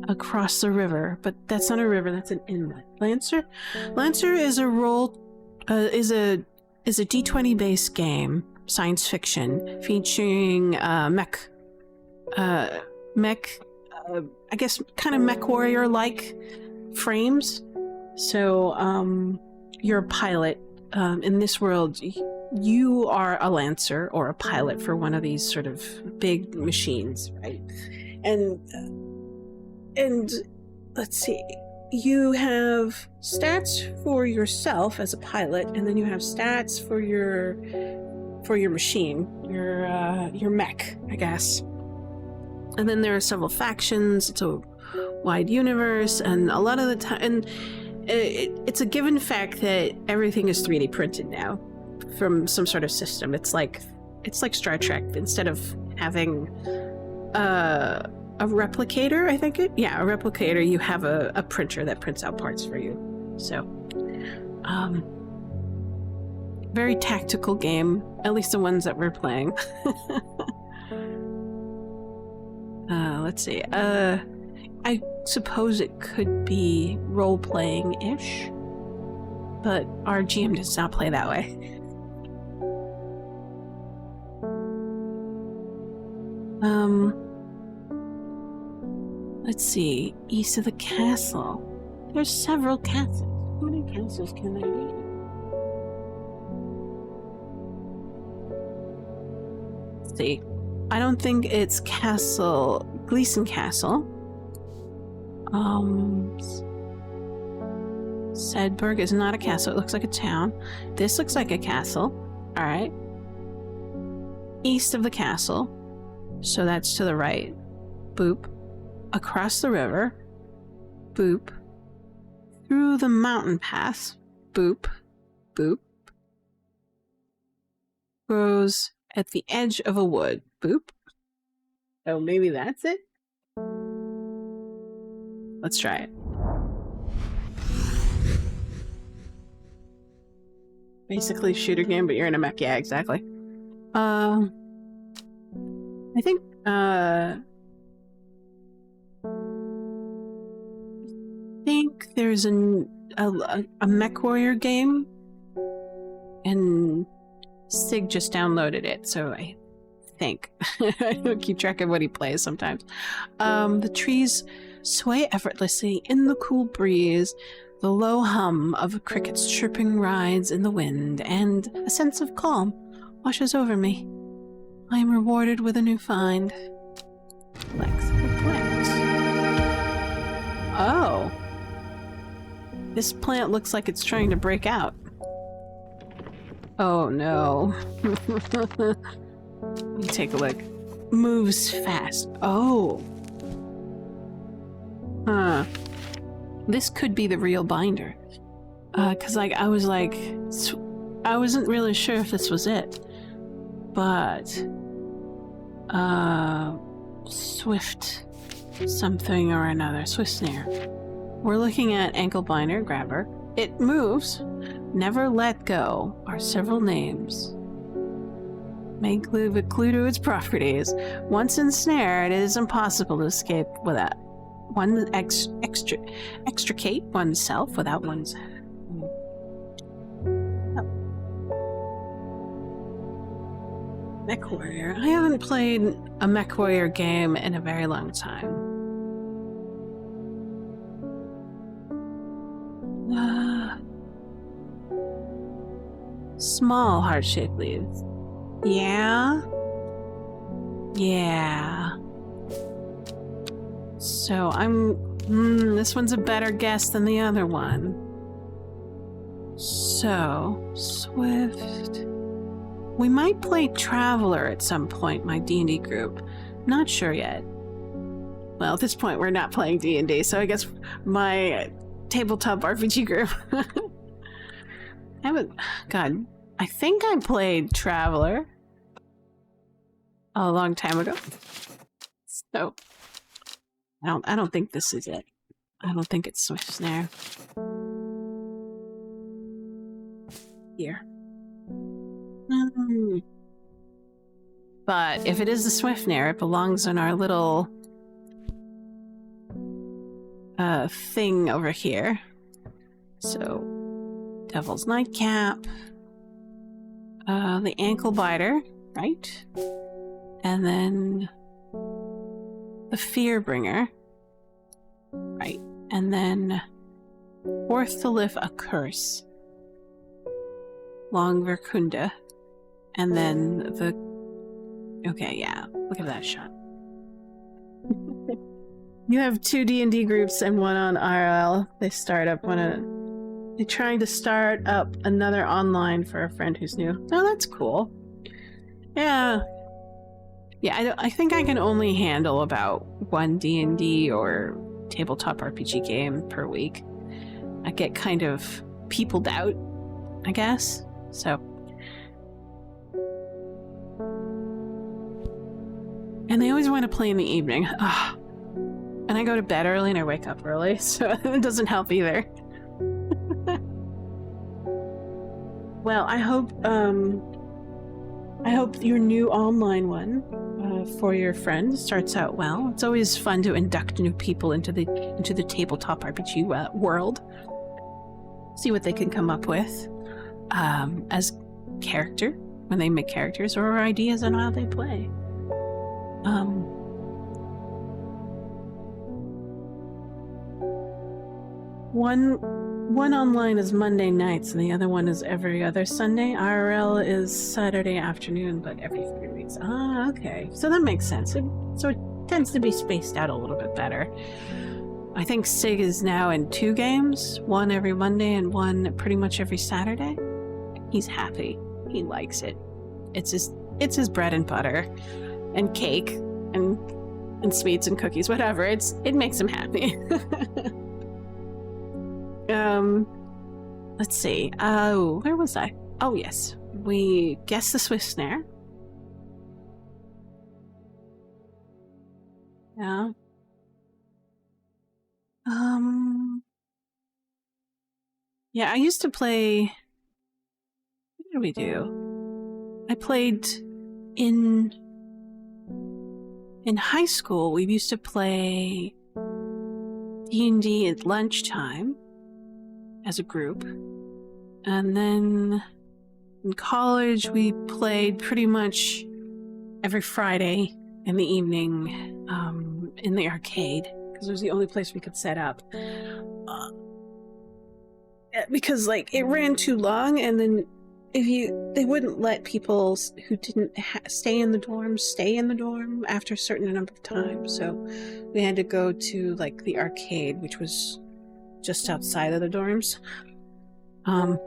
across the river, but that's not a river, that's an inlet. Lancer? Lancer is a is a D20 based game, science fiction, featuring I guess kind of mech warrior like frames. So you're a pilot. In this world, you are a lancer or a pilot for one of these sort of big machines, right? And let's see, you have stats for yourself as a pilot, and then you have stats for your machine, your mech, I guess. And then there are several factions. It's a wide universe, and a lot of the time, and it's a given fact that everything is 3D printed now from some sort of system. It's like Star Trek. Instead of having a replicator, I think a replicator, you have a printer that prints out parts for you. So very tactical game, at least the ones that we're playing. Let's see, I suppose it could be role-playing-ish, but our GM does not play that way. Let's see, east of the castle. There's several castles. How many castles can there be? Let's see. I don't think it's Gleason Castle. Sedberg is not a castle. It looks like a town. This looks like a castle. All right. East of the castle. So that's to the right. Boop. Across the river. Boop. Through the mountain pass. Boop. Boop. Grows at the edge of a wood. Boop. Oh, maybe that's it? Let's try it. Basically a shooter game, but you're in a mech. Yeah, exactly. I think there's a mech warrior game, and Sig just downloaded it, so I think. I don't keep track of what he plays sometimes. The trees sway effortlessly in the cool breeze. The low hum of crickets chirping rides in the wind, and a sense of calm washes over me. I am rewarded with a new find. Flex. Oh. This plant looks like it's trying to break out. Oh no. Let me take a look. Moves fast. Oh. Huh. This could be the real binder. Cause I wasn't really sure if this was it. But Swift something or another. Swift snare. We're looking at ankle binder, grabber. It moves. Never let go are several names. May give a clue to its properties. Once ensnared, it is impossible to escape without extricate oneself without one's. Mech warrior. I haven't played a mech warrior game in a very long time. Small heart-shaped leaves. Yeah. So this one's a better guess than the other one. So, Swift. We might play Traveler at some point, my D&D group. Not sure yet. Well, at this point, we're not playing D&D, so I guess my tabletop RPG group. I think I played Traveler a long time ago. So, I don't think this is it. I don't think it's Swift Snare. Here. But if it is the Swift Snare, it belongs in our little thing over here. So, Devil's Nightcap, the Ankle Biter, right? And then the Fearbringer, right? And then Forth to Lift a Curse, Long Verkunda, and then the... Okay, yeah, look at that shot. You have 2 D&D groups and 1 on RL. They start up they're trying to start up another online for a friend who's new. Oh, that's cool. Yeah. Yeah, I think I can only handle about 1 D&D or tabletop RPG game per week. I get kind of peopled out, I guess. So. And they always want to play in the evening. Ugh. And I go to bed early and I wake up early, so it doesn't help either. Well, I hope your new online one for your friend starts out well. It's always fun to induct new people into the tabletop RPG world. See what they can come up with as character when they make characters, or ideas on how they play. One online is Monday nights, and the other one is every other Sunday. IRL is Saturday afternoon, but every 3 weeks. Ah, okay. So that makes sense. So it tends to be spaced out a little bit better. I think Sig is now in 2 games, 1 every Monday and 1 pretty much every Saturday. He's happy. He likes it. It's his bread and butter, and cake, and sweets and cookies, whatever. It makes him happy. Let's see. Oh, where was I? Oh, yes. We guessed the Swift Snare. Yeah. Yeah, I used to play... What did we do? I played in high school. We used to play D&D at lunchtime as a group. And then in college, we played pretty much every Friday in the evening in the arcade, because it was the only place we could set up. Because, like, it ran too long, and then they wouldn't let people who didn't stay in the dorm after a certain number of times. So we had to go to, like, the arcade, which was just outside of the dorms. I'm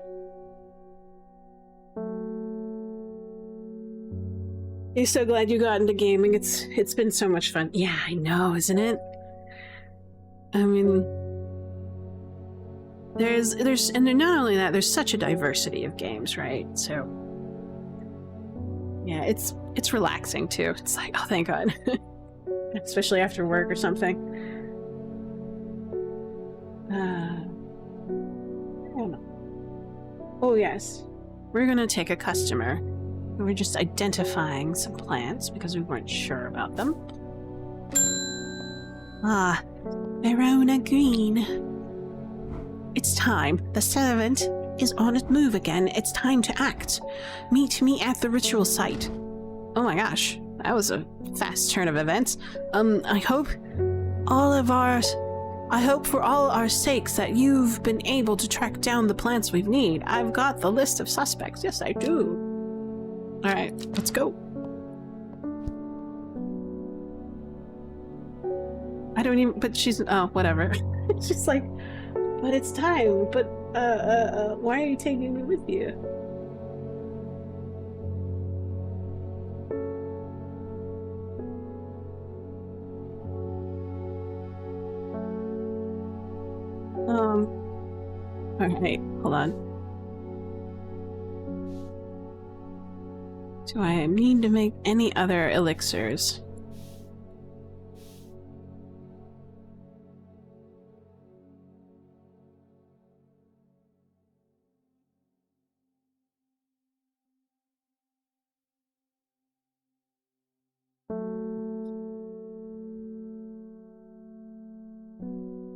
so glad you got into gaming. It's been so much fun. Yeah, I know, isn't it? I mean, there's and not only that, there's such a diversity of games, right? So yeah, it's relaxing too. It's like, oh, thank God. Especially after work or something. I don't know. Oh yes, we're gonna take a customer. We were just identifying some plants because we weren't sure about them. Ah, Verona Green. It's time. The servant is on its move again. It's time to act. Meet me at the ritual site. Oh my gosh, that was a fast turn of events. I hope for all our sakes that you've been able to track down the plants we need. I've got the list of suspects. Yes, I do. Alright, let's go. I don't even, but she's, oh, whatever. She's like, but it's time, but, why are you taking me with you? Alright, hold on. Do I need to make any other elixirs?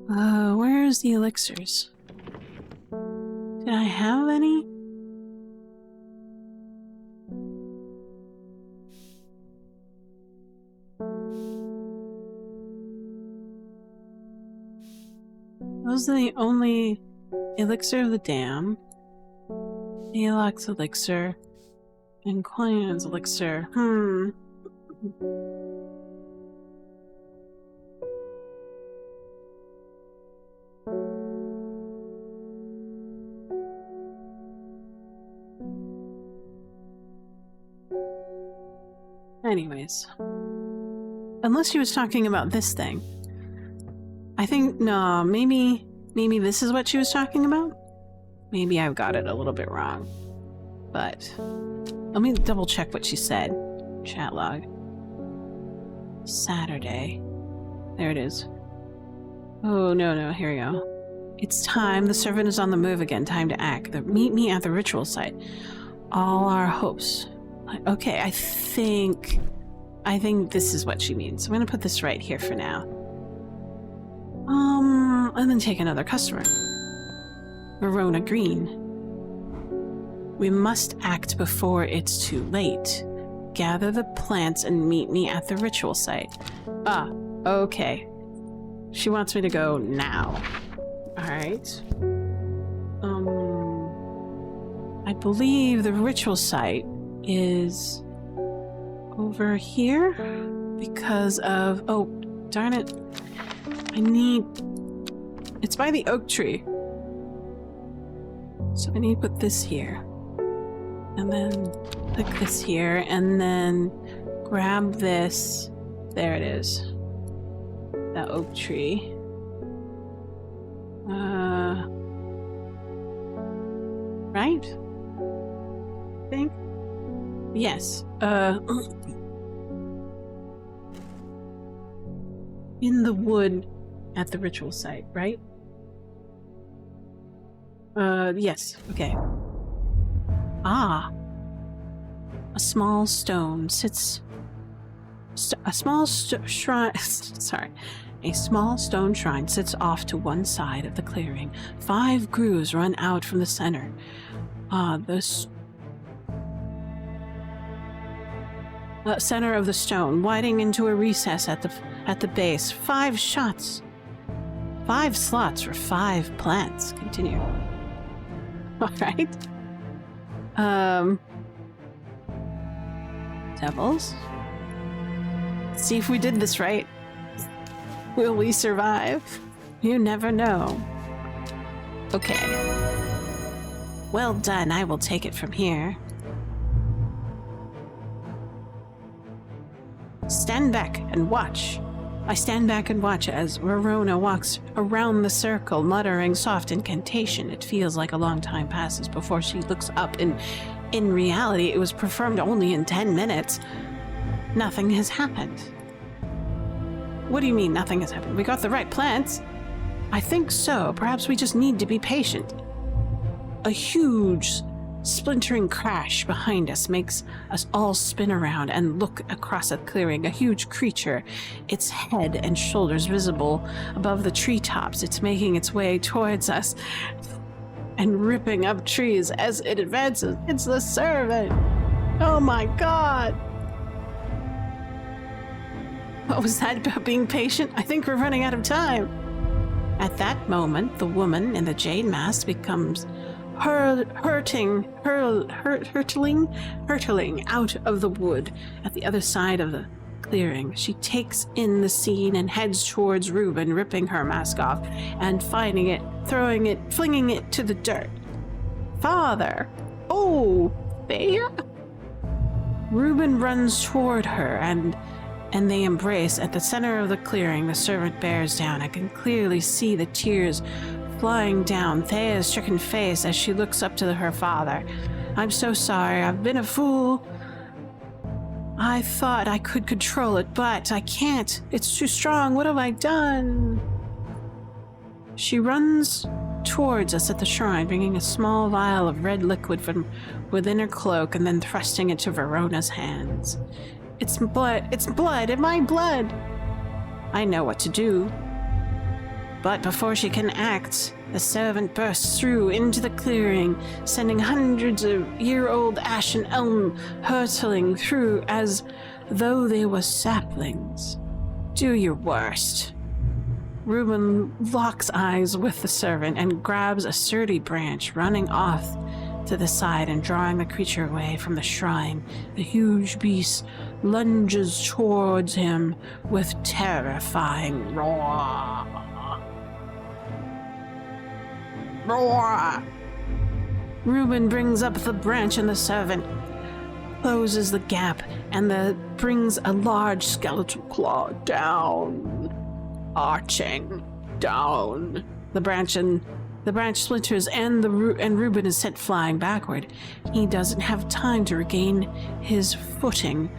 Where's the elixirs? Did I have any? Those are the only elixir of the dam, Aelox elixir, and Quinon's elixir. Anyways, unless she was talking about this thing. I think, no, maybe this is what she was talking about? Maybe I've got it a little bit wrong. But let me double check what she said. Chat log. Saturday. There it is. Oh, no, here we go. It's time. The servant is on the move again. Time to act. Meet me at the ritual site. All our hopes. Okay, I think this is what she means. I'm gonna put this right here for now. And then take another customer. Verona Green. We must act before it's too late. Gather the plants and meet me at the ritual site. Ah, okay. She wants me to go now. Alright. I believe the ritual site is over here because of, oh, darn it. It's by the oak tree. So I need to put this here. And then click this here, and then grab this. There it is. That oak tree. Right? I think? Yes. In the wood at the ritual site, right? Yes. Okay. Ah. A small stone sits... a small shrine... sorry. A small stone shrine sits off to one side of the clearing. 5 grooves run out from the center. The center of the stone, widening into a recess at the base. 5 shots. 5 slots for 5 plants. Continue. Alright. Devils. Let's see if we did this right. Will we survive? You never know. Okay. Well done. I will take it from here. Stand back and watch. I stand back and watch as Verona walks around the circle, muttering soft incantation. It feels like a long time passes before she looks up, and in reality, it was performed only in 10 minutes. Nothing has happened. What do you mean nothing has happened? We got the right plants. I think so. Perhaps we just need to be patient. A huge splintering crash behind us makes us all spin around and look across a clearing. A huge creature, its head and shoulders visible above the treetops. It's making its way towards us and ripping up trees as it advances. It's the servant. Oh my god. What was that about being patient? I think we're running out of time. At that moment, the woman in the jade mask becomes hurtling out of the wood at the other side of the clearing. She takes in the scene and heads towards Reuben, ripping her mask off and finding it, flinging it to the dirt. Father! Oh, Thea? Reuben runs toward her and they embrace. At the center of the clearing, the servant bears down. I can clearly see the tears flying down Thea's stricken face as she looks up to her father. I'm so sorry. I've been a fool. I thought I could control it, but I can't. It's too strong. What have I done? She runs towards us at the shrine, bringing a small vial of red liquid from within her cloak and then thrusting it to Verona's hands. It's blood. It's blood. Am I blood? I know what to do. But before she can act, the servant bursts through into the clearing, sending hundreds of year-old ashen elm hurtling through as though they were saplings. Do your worst. Reuben locks eyes with the servant and grabs a sturdy branch, running off to the side and drawing the creature away from the shrine. The huge beast lunges towards him with terrifying roar. Roar! Reuben brings up the branch and the servant closes the gap and brings a large skeletal claw down, arching down. The branch splinters and Reuben is sent flying backward. He doesn't have time to regain his footing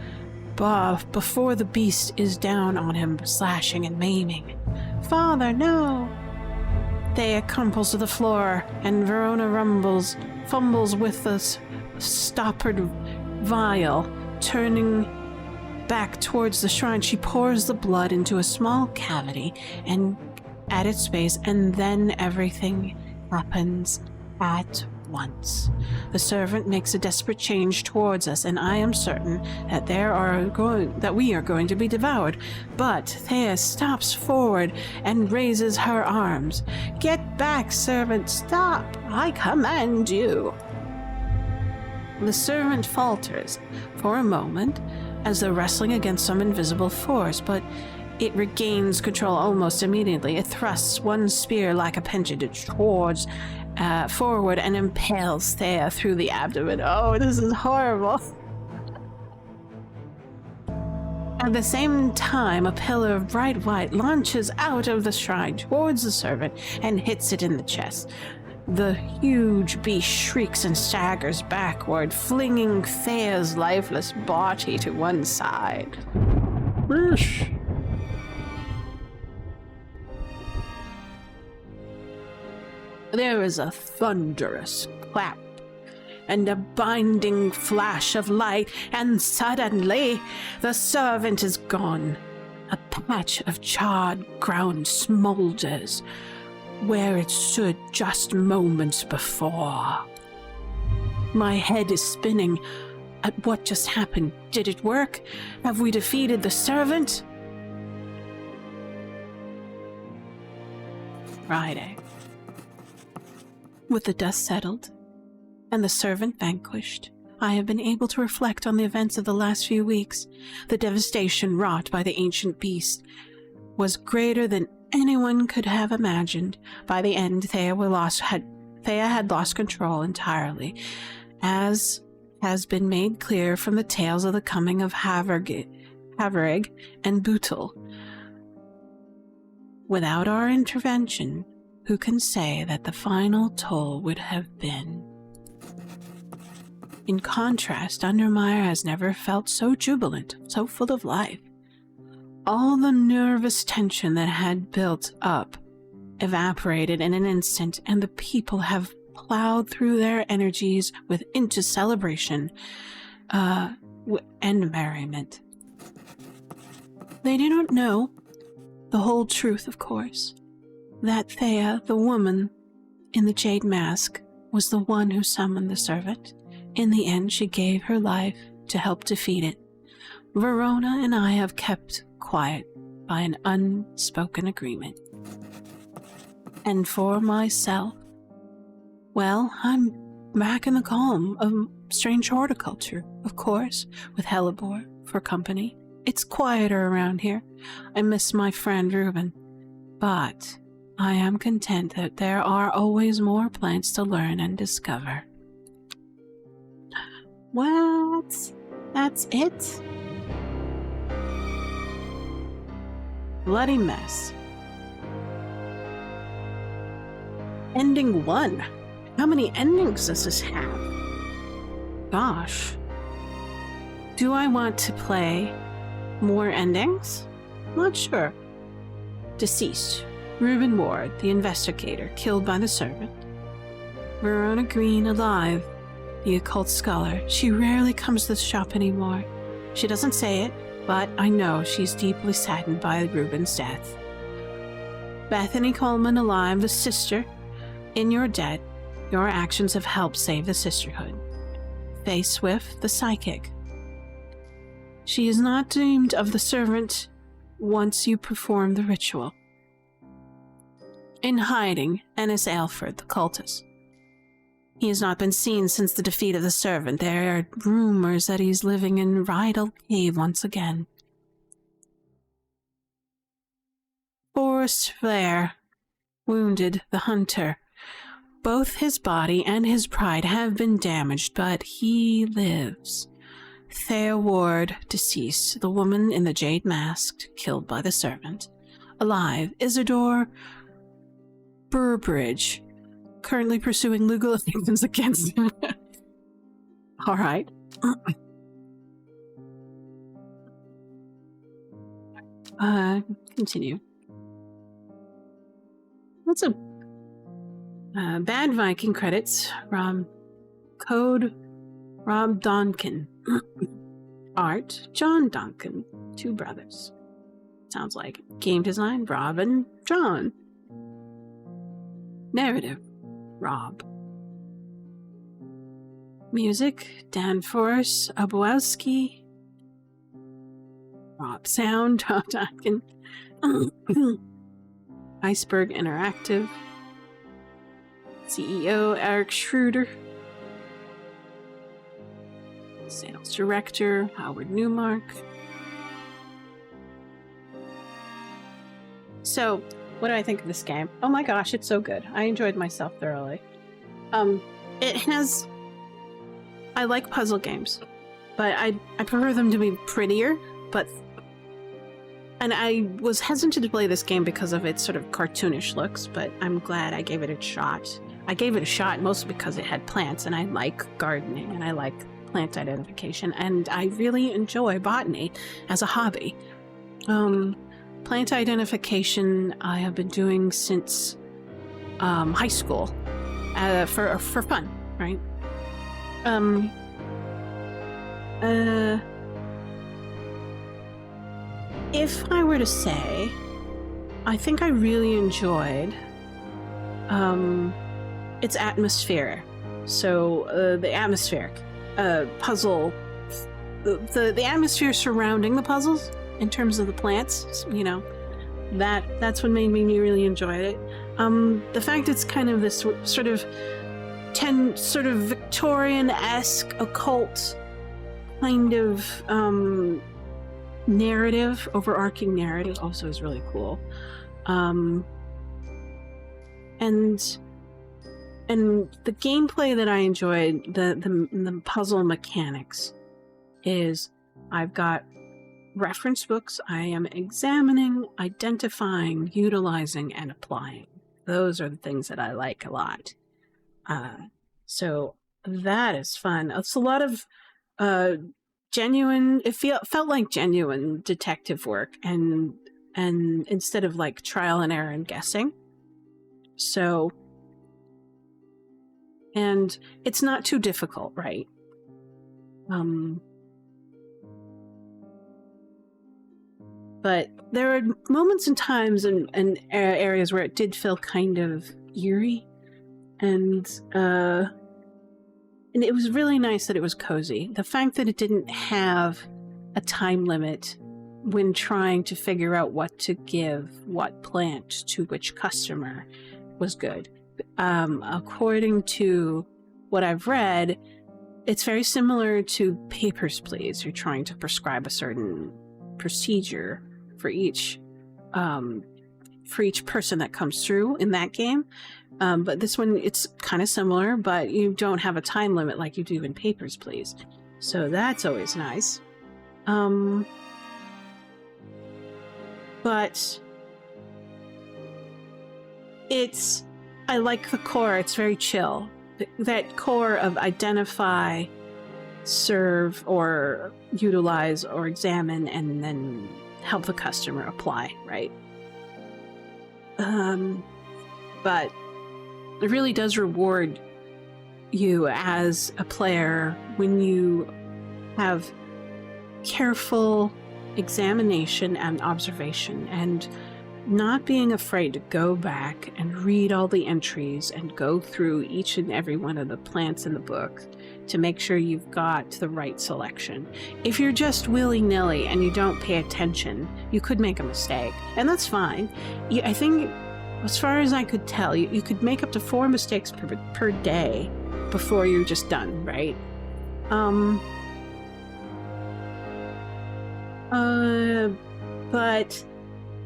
before the beast is down on him, slashing and maiming. Father, no! Thea crumples to the floor, and Verona fumbles with the stoppered vial. Turning back towards the shrine, she pours the blood into a small cavity and at its base, and then everything happens at once. The servant makes a desperate change towards us, and I am certain that we are going to be devoured. But Thea stops forward and raises her arms. Get back, servant! Stop! I command you! The servant falters for a moment as though wrestling against some invisible force, but it regains control almost immediately. It thrusts one spear like a pendulum towards forward and impales Thea through the abdomen. Oh, this is horrible. At the same time, a pillar of bright white launches out of the shrine towards the servant and hits it in the chest. The huge beast shrieks and staggers backward, flinging Thea's lifeless body to one side. Whoosh! There is a thunderous clap and a blinding flash of light, and suddenly the servant is gone. A patch of charred ground smolders where it stood just moments before. My head is spinning at what just happened. Did it work? Have we defeated the servant? Friday. With the dust settled and the servant vanquished, I have been able to reflect on the events of the last few weeks. The devastation wrought by the ancient beast was greater than anyone could have imagined. By the end, Thea had lost control entirely, as has been made clear from the tales of the coming of Haverig and Bootle. Without our intervention, who can say that the final toll would have been? In contrast, Undermeyer has never felt so jubilant, so full of life. All the nervous tension that had built up evaporated in an instant, and the people have plowed through their energies into celebration and merriment. They do not know the whole truth, of course, that Thea, the woman in the jade mask, was the one who summoned the servant. In the end, she gave her life to help defeat it. Verona and I have kept quiet by an unspoken agreement. And for myself, well, I'm back in the calm of strange horticulture, of course, with Hellebore for company. It's quieter around here. I miss my friend Reuben, but I am content that there are always more plants to learn and discover. What? That's it? Bloody mess. Ending 1. How many endings does this have? Gosh. Do I want to play more endings? Not sure. Deceased. Reuben Ward, the investigator, killed by the servant. Verona Green, alive, the occult scholar. She rarely comes to the shop anymore. She doesn't say it, but I know she's deeply saddened by Reuben's death. Bethany Coleman alive, the sister. In your debt, your actions have helped save the sisterhood. Faye Swift, the psychic. She is not dreamed of the servant once you perform the ritual. In hiding, Ennis Aylford, the cultist. He has not been seen since the defeat of the servant. There are rumors that he's living in Rydal Cave once again. Forrest Flare, wounded, the hunter. Both his body and his pride have been damaged, but he lives. Thea Ward, deceased. The woman in the jade mask, killed by the servant. Alive, Isidore Burbridge, currently pursuing legal actions against him. All right. Continue. What's a bad Viking credits from Code Rob Donkin. Art John Duncan, two brothers. Sounds like game design Rob and John. Narrative Rob. Music Dan Forrest Abowski. Rob Sound Rob Duncan. Iceberg Interactive. CEO Eric Schroeder. Sales Director Howard Newmark. So, what do I think of this game? Oh my gosh, it's so good. I enjoyed myself thoroughly. It has... I like puzzle games, but I prefer them to be prettier, but... And I was hesitant to play this game because of its sort of cartoonish looks, but I'm glad I gave it a shot. I gave it a shot mostly because it had plants, and I like gardening, and I like plant identification, and I really enjoy botany as a hobby. Plant identification I have been doing since high school for fun, right? If I were to say, I think I really enjoyed its atmosphere. So the atmospheric puzzle, the atmosphere surrounding the puzzles in terms of the plants, you know, that's what made me really enjoy it. The fact it's kind of this sort of Victorian-esque occult kind of narrative, overarching narrative also is really cool. And the gameplay that I enjoyed, the puzzle mechanics, is I've got reference books I am examining, identifying, utilizing, and applying. Those are the things that I like a lot. So that is fun. It's a lot of genuine, it felt like genuine detective work, and instead of like trial and error and guessing. So, and it's not too difficult, right? But there are moments and times and areas where it did feel kind of eerie, and it was really nice that it was cozy. The fact that it didn't have a time limit when trying to figure out what to give what plant to which customer was good. According to what I've read, it's very similar to Papers, Please. You're trying to prescribe a certain procedure for each person that comes through in that game. But this one, it's kind of similar, but you don't have a time limit like you do in Papers, Please. So that's always nice. But I like the core. It's very chill. That core of identify, serve, or utilize, or examine, and then help the customer apply, right? But it really does reward you as a player when you have careful examination and observation and not being afraid to go back and read all the entries and go through each and every one of the plants in the book to make sure you've got the right selection. If you're just willy-nilly and you don't pay attention, you could make a mistake, and that's fine. I think, as far as I could tell, you could make up to 4 mistakes per day before you're just done, right? But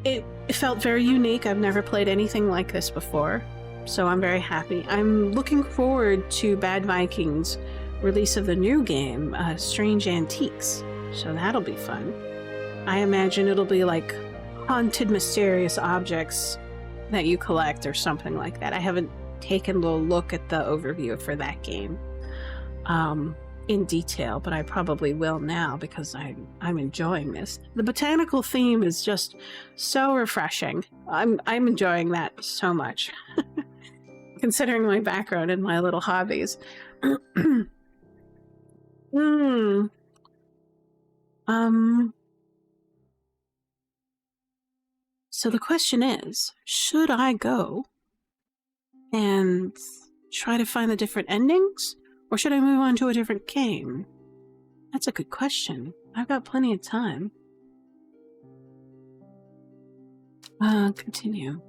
it felt very unique. I've never played anything like this before, so I'm very happy. I'm looking forward to Bad Vikings' release of the new game, Strange Antiques, so that'll be fun. I imagine it'll be like haunted, mysterious objects that you collect or something like that. I haven't taken a look at the overview for that game in detail, but I probably will now because I'm enjoying this. The botanical theme is just so refreshing. I'm enjoying that so much, considering my background and my little hobbies. So the question is, should I go and try to find the different endings? Or should I move on to a different game? That's a good question. I've got plenty of time. Continue.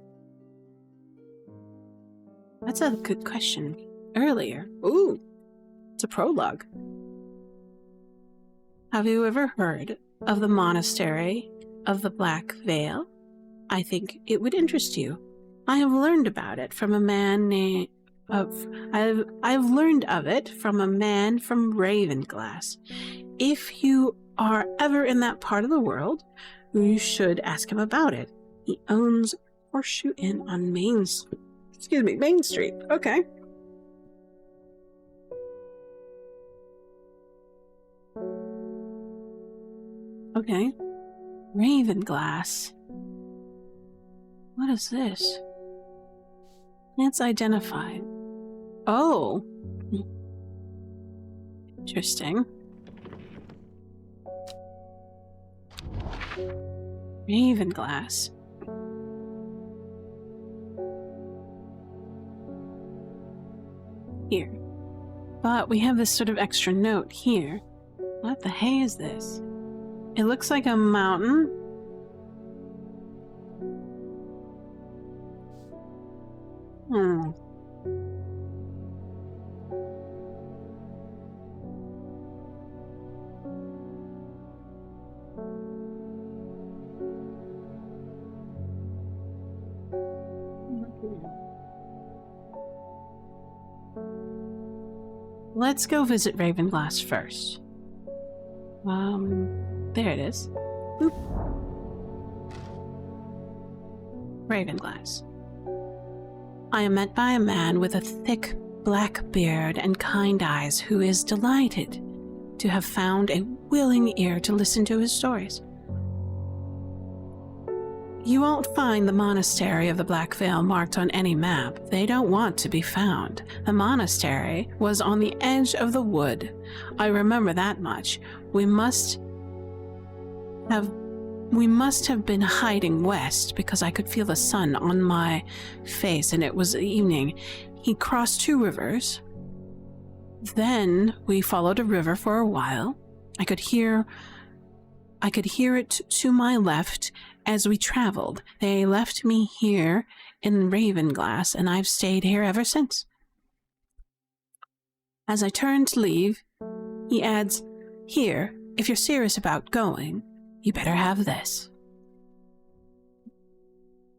That's a good question. Earlier. Ooh, it's a prologue. Have you ever heard of the Monastery of the Black Veil? I think it would interest you. I have learned about it from a man named... I've learned of it from a man from Ravenglass. If you are ever in that part of the world, you should ask him about it. He owns Horseshoe Inn on Main Street. Okay. Okay. Ravenglass. What is this? Plants identified. Oh. Interesting. Ravenglass. Here. But we have this sort of extra note here. What the hay is this? It looks like a mountain. Let's go visit Ravenglass first. There it is. Boop. Ravenglass. I am met by a man with a thick black beard and kind eyes who is delighted to have found a willing ear to listen to his stories. You won't find the Monastery of the Black Veil marked on any map. They don't want to be found. The monastery was on the edge of the wood. I remember that much. We must have been hiding west because I could feel the sun on my face and it was evening. He crossed 2 rivers. Then we followed a river for a while. I could hear it to my left as we traveled. They left me here in Ravenglass, and I've stayed here ever since. As I turned to leave, he adds, "Here, if you're serious about going, you better have this."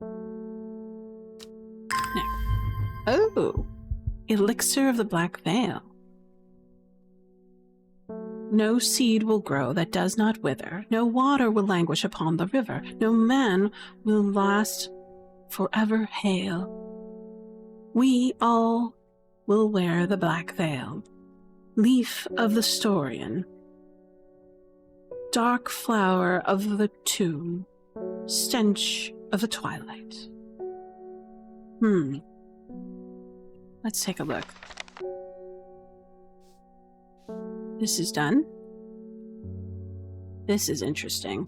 Now, oh, Elixir of the Black Veil. No seed will grow that does not wither. No water will languish upon the river. No man will last forever hail. We all will wear the black veil. Leaf of the Storian. Dark flower of the tomb. Stench of the twilight. Let's take a look. This is done. This is interesting.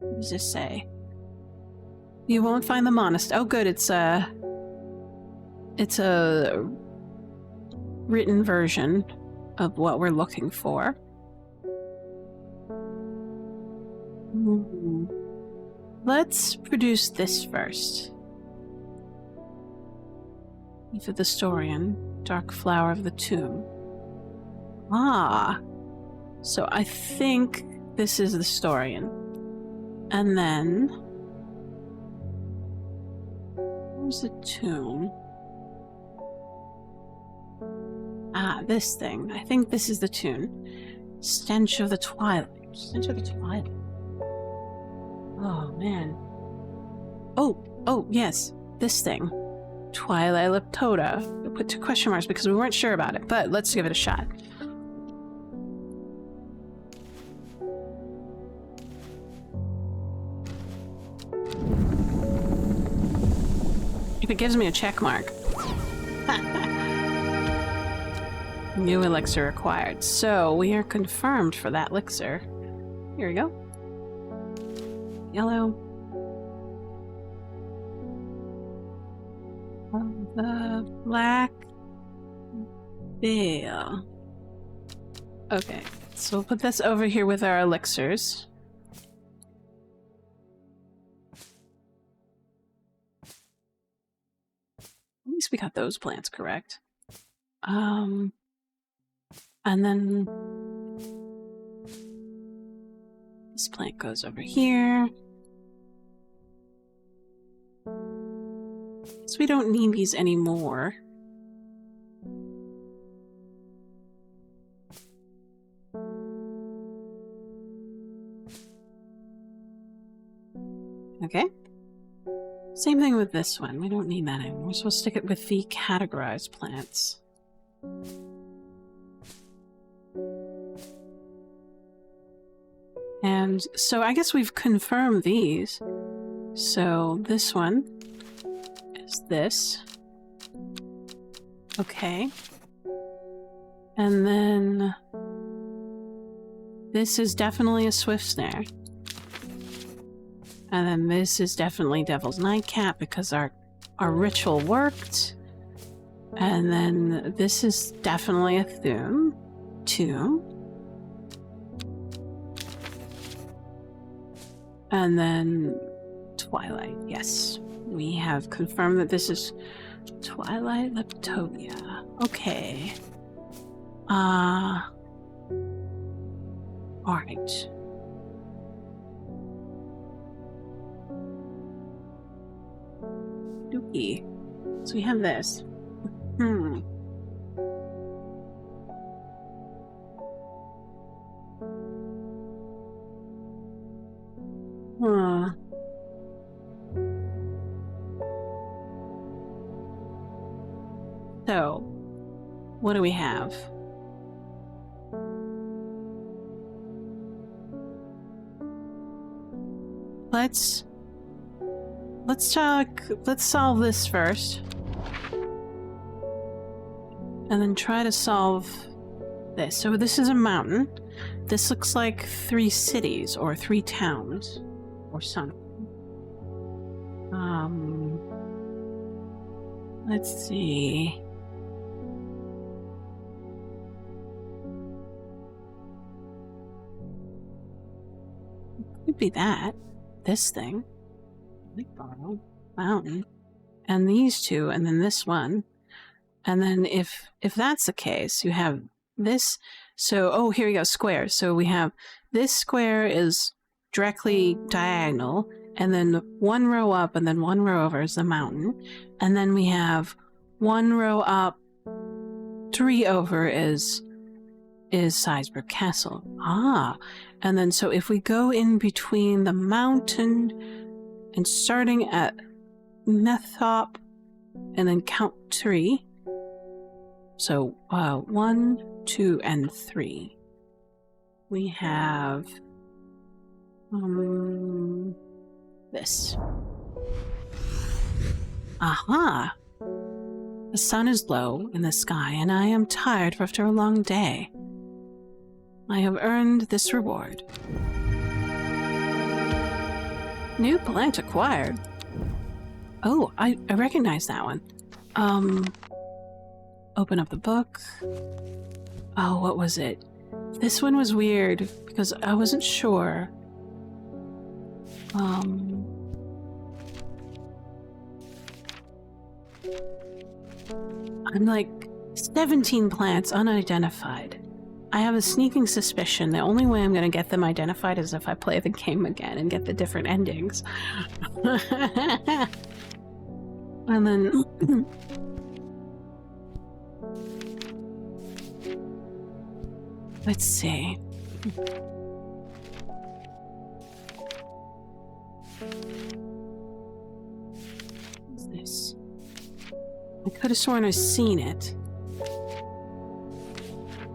What does this say? You won't find the monastery. Oh, good. It's a written version of what we're looking for. Let's produce this first. Leaf of the Storian, Dark Flower of the Tomb. Ah, so I think this is the Storian. And then, where's the tomb? Ah, this thing. I think this is the tune. Stench of the Twilight. Stench of the Twilight. Oh, man. Oh, yes. This thing. Twilight Leptoda. We put 2 question marks because we weren't sure about it, but let's give it a shot. If it gives me a check mark. New elixir acquired. So we are confirmed for that elixir. Here we go. Yellow. The black veil. Okay, so we'll put this over here with our elixirs. At least we got those plants correct. And then this plant goes over here. So we don't need these anymore. Okay. Same thing with this one. We don't need that anymore. So we'll stick it with the categorized plants. And so I guess we've confirmed these. So this one is this. Okay. And then this is definitely a swift snare. And then this is definitely Devil's Nightcap because our ritual worked. And then this is definitely a Thune, too. And then Twilight, yes. We have confirmed that this is Twilight Leptonia. Okay. Alright. Dookie. So we have this. So, what do we have? Let's solve this first. And then try to solve this. So this is a mountain. This looks like 3 cities or 3 towns or something. Let's see. It could be that. This thing. Mountain. And these 2, and then this one. And then if that's the case, you have this. So, oh, here we go, square. So we have this square is directly diagonal, and then 1 row up and then 1 row over is the mountain. And then we have 1 row up, 3 over is Seisberg Castle. Ah, and then so if we go in between the mountain and starting at Nethop and then count 3. So 1, 2, and 3. We have this. Aha! The sun is low in the sky, and I am tired after a long day. I have earned this reward. New plant acquired. Oh, I recognize that one. Open up the book. Oh, what was it? This one was weird because I wasn't sure. I'm like 17 plants unidentified. I have a sneaking suspicion the only way I'm going to get them identified is if I play the game again and get the different endings. And then... let's see. What's this? I could have sworn I've seen it.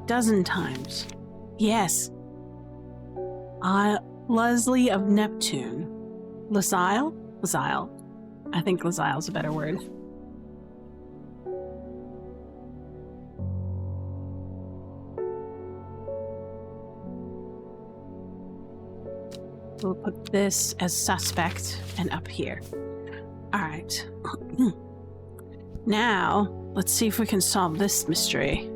Dozen times. Yes. Leslie of Neptune. Lazile? Lazile. I think Lazile's a better word. We'll put this as suspect and up here. Alright. Now, let's see if we can solve this mystery.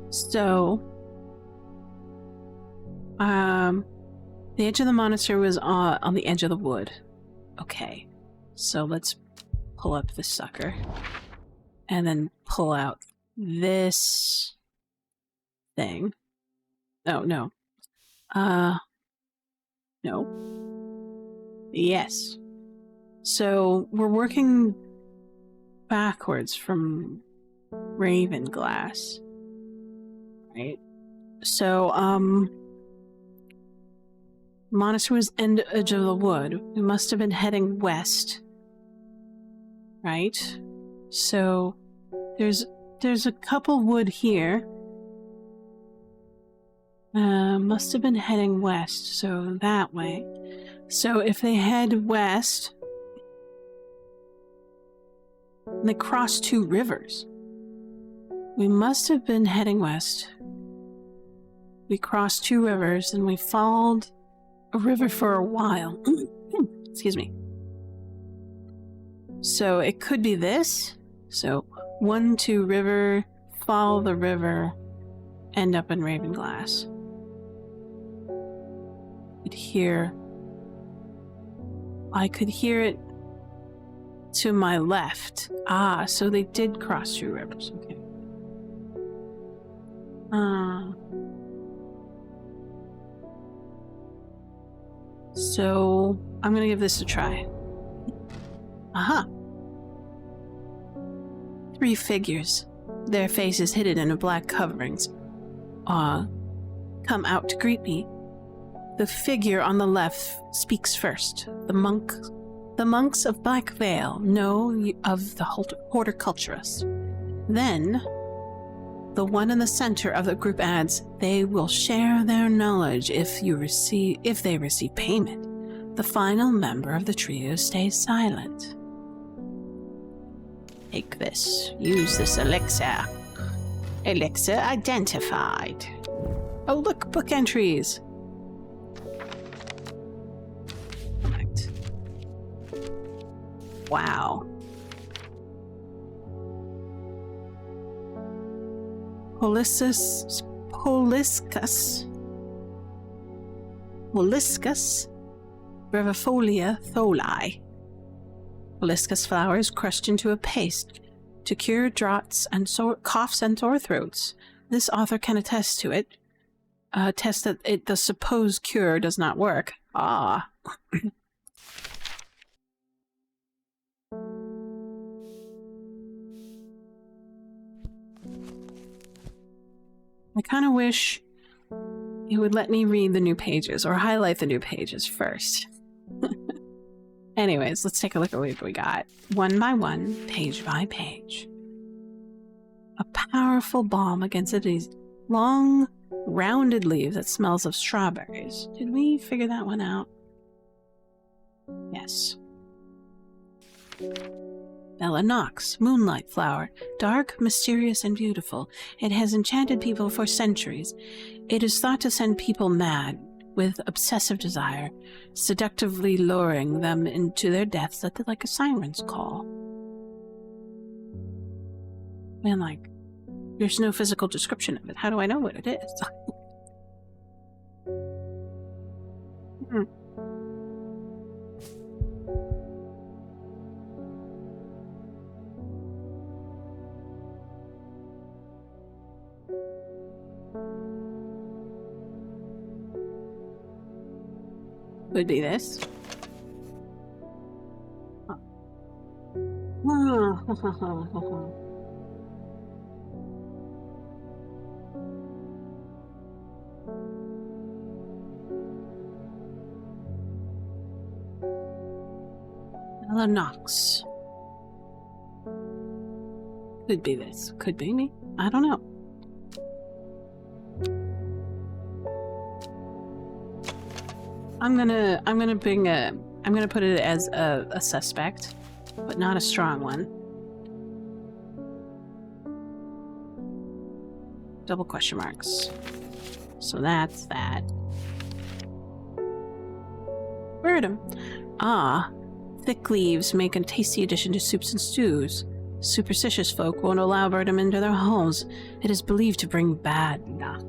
So, the edge of the monastery was on the edge of the wood. Okay, so let's pull up this sucker and then pull out this thing. Oh, no. No. Yes. So we're working backwards from Ravenglass. Right? So, monastery was edge of the wood. We must have been heading west. Right? So there's a couple wood here. Must have been heading west, so that way. So if they head west, they cross two rivers. We must have been heading west. We crossed two rivers, and we followed a river for a while. Excuse me. So it could be this. So 1, 2 river, follow the river, end up in Ravenglass. I could hear it to my left. Ah, so they did cross two rivers. Okay. So I'm gonna give this a try. Aha. 3 figures. Their faces hidden in black coverings. Come out to greet me. The figure on the left speaks first. The monks of Black Veil know of the horticulturist. Then, the one in the center of the group adds, they will share their knowledge if they receive payment. The final member of the trio stays silent. Take this. Use this elixir. Elixir identified. Oh, look, book entries. Right. Wow. Holiscus brevifolia tholi. Holiscus flowers crushed into a paste to cure draughts and coughs and sore throats. This author can attest to it. Attest that the supposed cure does not work. Ah. I kind of wish it would let me read the new pages or highlight the new pages first. Anyways, let's take a look at what we got. One by one, page by page. A powerful balm against these long, rounded leaves that smells of strawberries. Did we figure that one out? Yes. Bella Nox, moonlight flower, dark, mysterious, and beautiful. It has enchanted people for centuries. It is thought to send people mad with obsessive desire, seductively luring them into their deaths like a siren's call. Man, like, there's no physical description of it. How do I know what it is? Could be this. Bella Nox. Could be this. Could be me. I don't know. I'm gonna put it as a suspect, but not a strong one. Double question marks. So that's that. Birdum. Ah, thick leaves make a tasty addition to soups and stews. Superstitious folk won't allow birdum into their homes. It is believed to bring bad luck.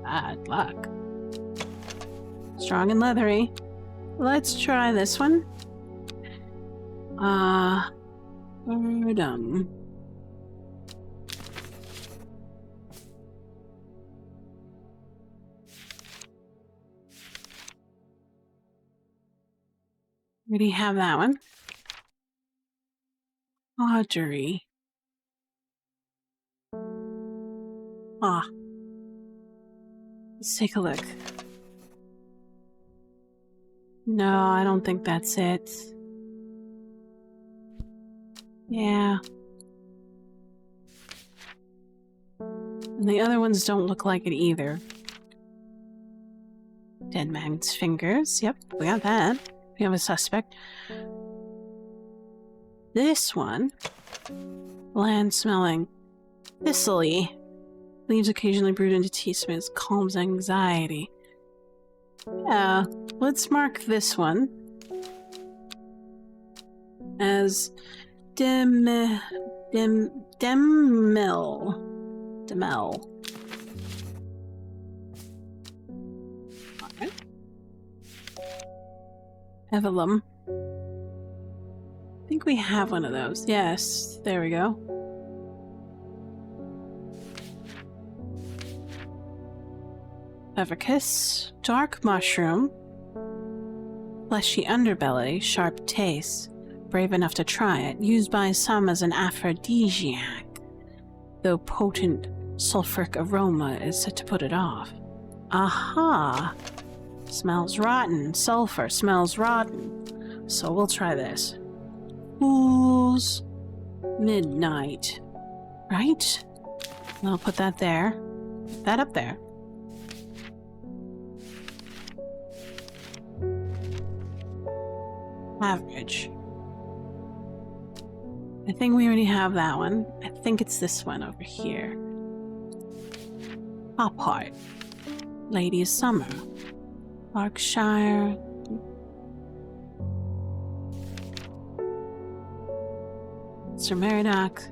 Bad luck. Strong and leathery. Let's try this one. Birdum. Already have that one. Audrey. Ah. Let's take a look. No, I don't think that's it. Yeah. And the other ones don't look like it either. Dead man's fingers. Yep, we got that. We have a suspect. This one. Bland smelling. Thistly. Leaves occasionally brewed into tea smells. Calms anxiety. Yeah, let's mark this one as Demel. Okay. Evelum. I think we have one of those. Yes, there we go. Evercus, dark mushroom, fleshy underbelly, sharp taste, brave enough to try it, used by some as an aphrodisiac, though potent sulfuric aroma is said to put it off. Aha! Smells rotten. Sulfur smells rotten. So we'll try this. Fool's Midnight. Right? And I'll put that there. Put that up there. Average. I think we already have that one. I think it's this one over here. Pop Heart. Lady of Summer. Berkshire. Sir Meridoc.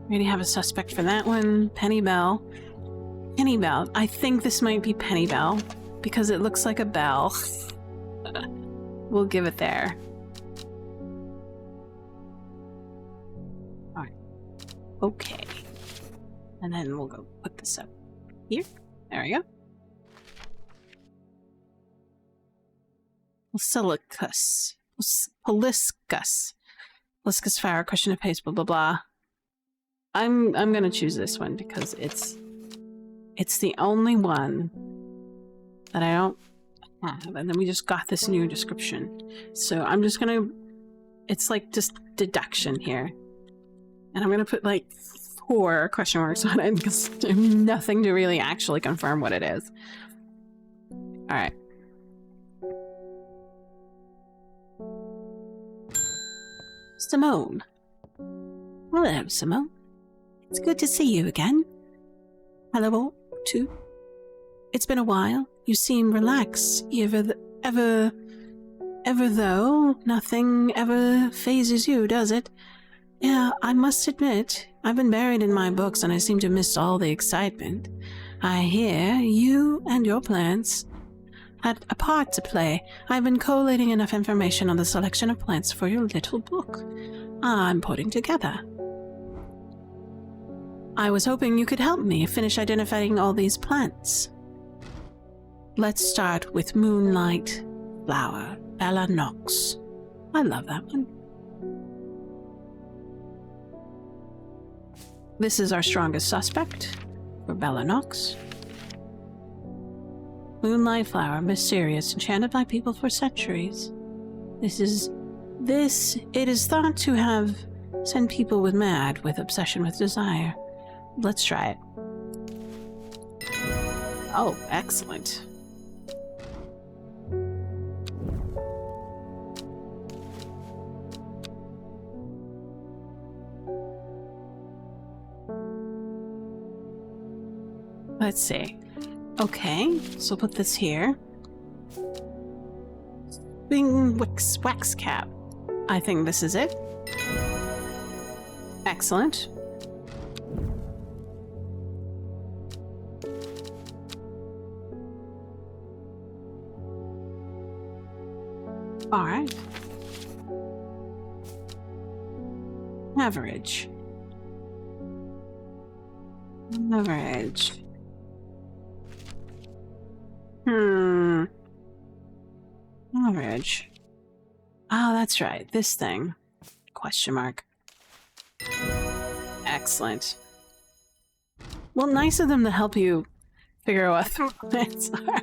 We already have a suspect for that one. Penny Bell. Penny Bell. I think this might be Penny Bell because it looks like a bell. We'll give it there. Alright. Okay. And then we'll go put this up here. There we go. Basilicus. Poliscus. Poliscus fire, question of pace, blah blah blah. I'm gonna choose this one because it's the only one that I don't have, and then we just got this new description. So I'm just gonna, it's like just deduction here. And I'm gonna put like 4 question marks on it because there's nothing to really actually confirm what it is. Alright. Simone. Hello, Simone. It's good to see you again. Hello, all, too. It's been a while. You seem relaxed, ever though nothing ever phases you, does it? Yeah, I must admit, I've been buried in my books and I seem to miss all the excitement. I hear you and your plants had a part to play. I've been collating enough information on the selection of plants for your little book I'm putting together. I was hoping you could help me finish identifying all these plants. Let's start with Moonlight Flower, Bella Nox. I love that one. This is our strongest suspect for Bella Nox. Moonlight Flower, mysterious, enchanted by people for centuries. It is thought to have sent people mad with obsession with desire. Let's try it. Oh, excellent. Let's see. Okay, so put this here. Wax cap. I think this is it. Excellent. All right. Average. Average. Average. Oh, that's right. This thing. Question mark. Excellent. Well, nice of them to help you figure out what the plants are.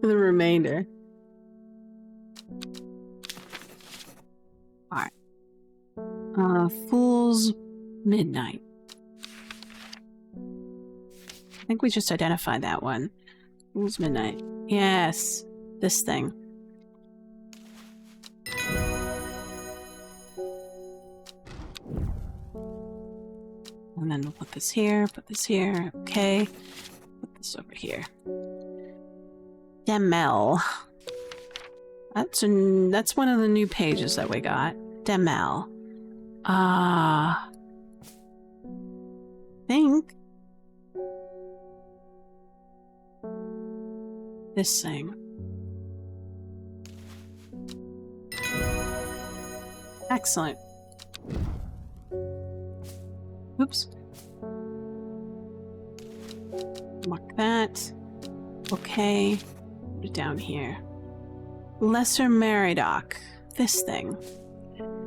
The remainder. Alright. Fool's Midnight. I think we just identified that one. Fool's Midnight. Yes. This thing. And then we'll put this here, okay. Put this over here. Demel. That's one of the new pages that we got. Demel. Think this thing. Excellent. Oops. Mark that. Okay. Put it down here. Lesser Meridoc. This thing.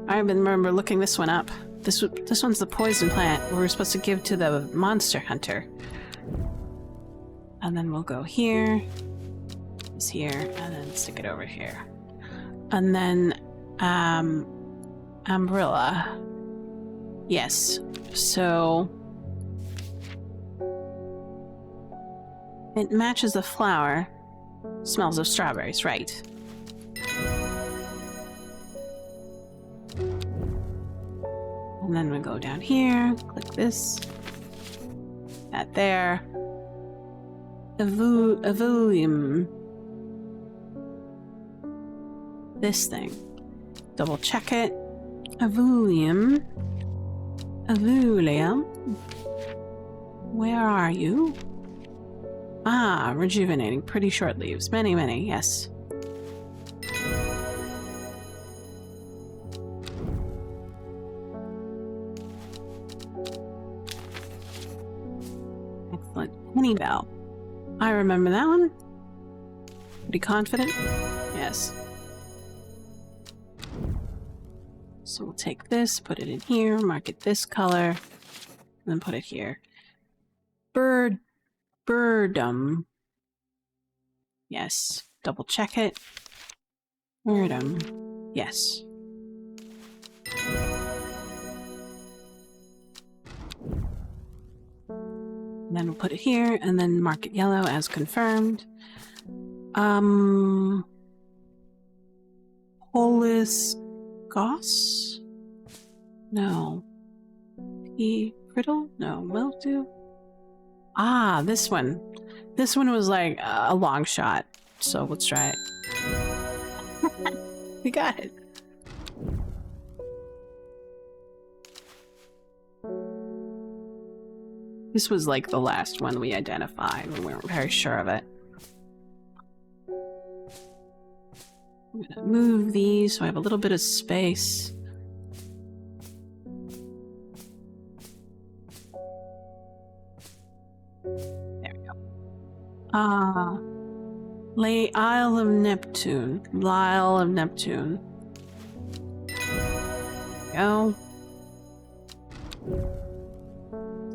I remember looking this one up. This one's the poison plant we were supposed to give to the monster hunter. And then we'll go here. This here, and then stick it over here. And then, Umbrella. Yes. So it matches the flower. Smells of strawberries, right? And then we go down here, click this, that there. Evulium. This thing. Double check it. Evulium. Evulium. Where are you? Ah, rejuvenating. Pretty short leaves. Many, yes. Excellent. Honeybell. I remember that one. Pretty confident? Yes. So we'll take this, put it in here, mark it this color, and then put it here. Birdum. Yes. Double check it. Birdum. Yes. And then we'll put it here, and then mark it yellow as confirmed. Polis Goss? No. Brittle? No. Mildew? Ah, this one. This one was like a long shot. So let's try it. We got it. This was like the last one we identified. We weren't very sure of it. I'm gonna move these so I have a little bit of space. There we go. Isle of Neptune. Isle of Neptune. There we go.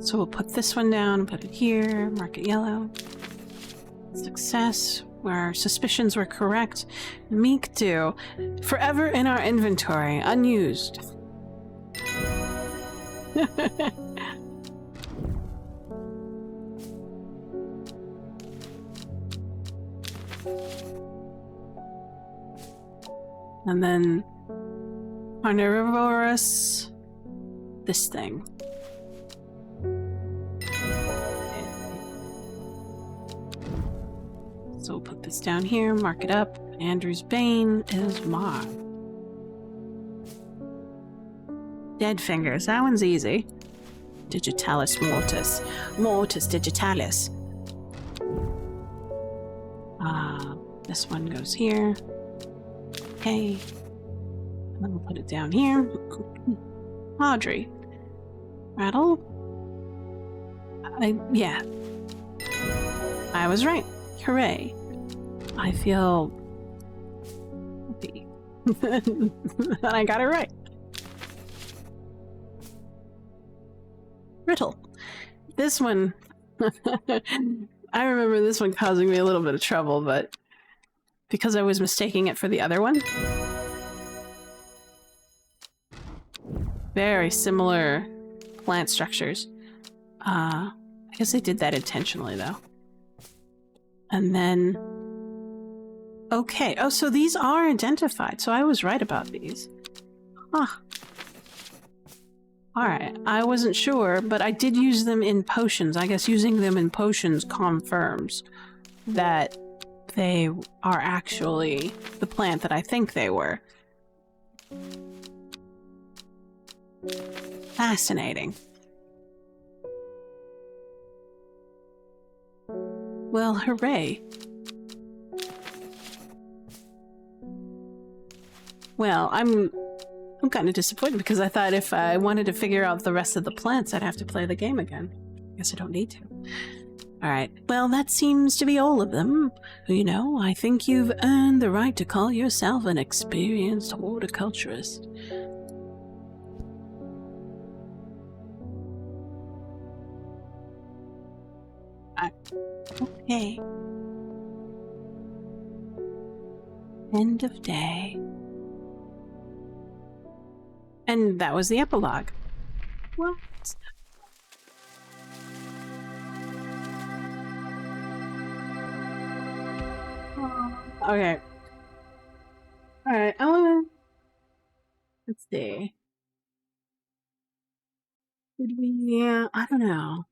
So we'll put this one down, put it here, mark it yellow. Success, where our suspicions were correct. Meek do. Forever in our inventory, unused. And then carnivorous, this thing. So we'll put this down here, mark it up. Andrew's Bane is marked. Dead fingers, that one's easy. Digitalis mortis. Mortis digitalis. This one goes here. Okay. And then we'll put it down here. Audrey. Rattle? Yeah. I was right. Hooray. I feel happy that I got it right. Riddle. This one, I remember this one causing me a little bit of trouble, but because I was mistaking it for the other one. Very similar plant structures. I guess I did that intentionally, though. And then... Okay. Oh, so these are identified. So I was right about these. Huh. Alright. I wasn't sure, but I did use them in potions. I guess using them in potions confirms that they are actually the plant that I think they were. Fascinating. Well, hooray. Well, I'm kind of disappointed because I thought if I wanted to figure out the rest of the plants, I'd have to play the game again. Guess I don't need to. Alright, well, that seems to be all of them. You know, I think you've earned the right to call yourself an experienced horticulturist. Okay. End of day. And that was the epilogue. What? Okay. Alright, I wanna... Let's see. Did we... Yeah, I don't know.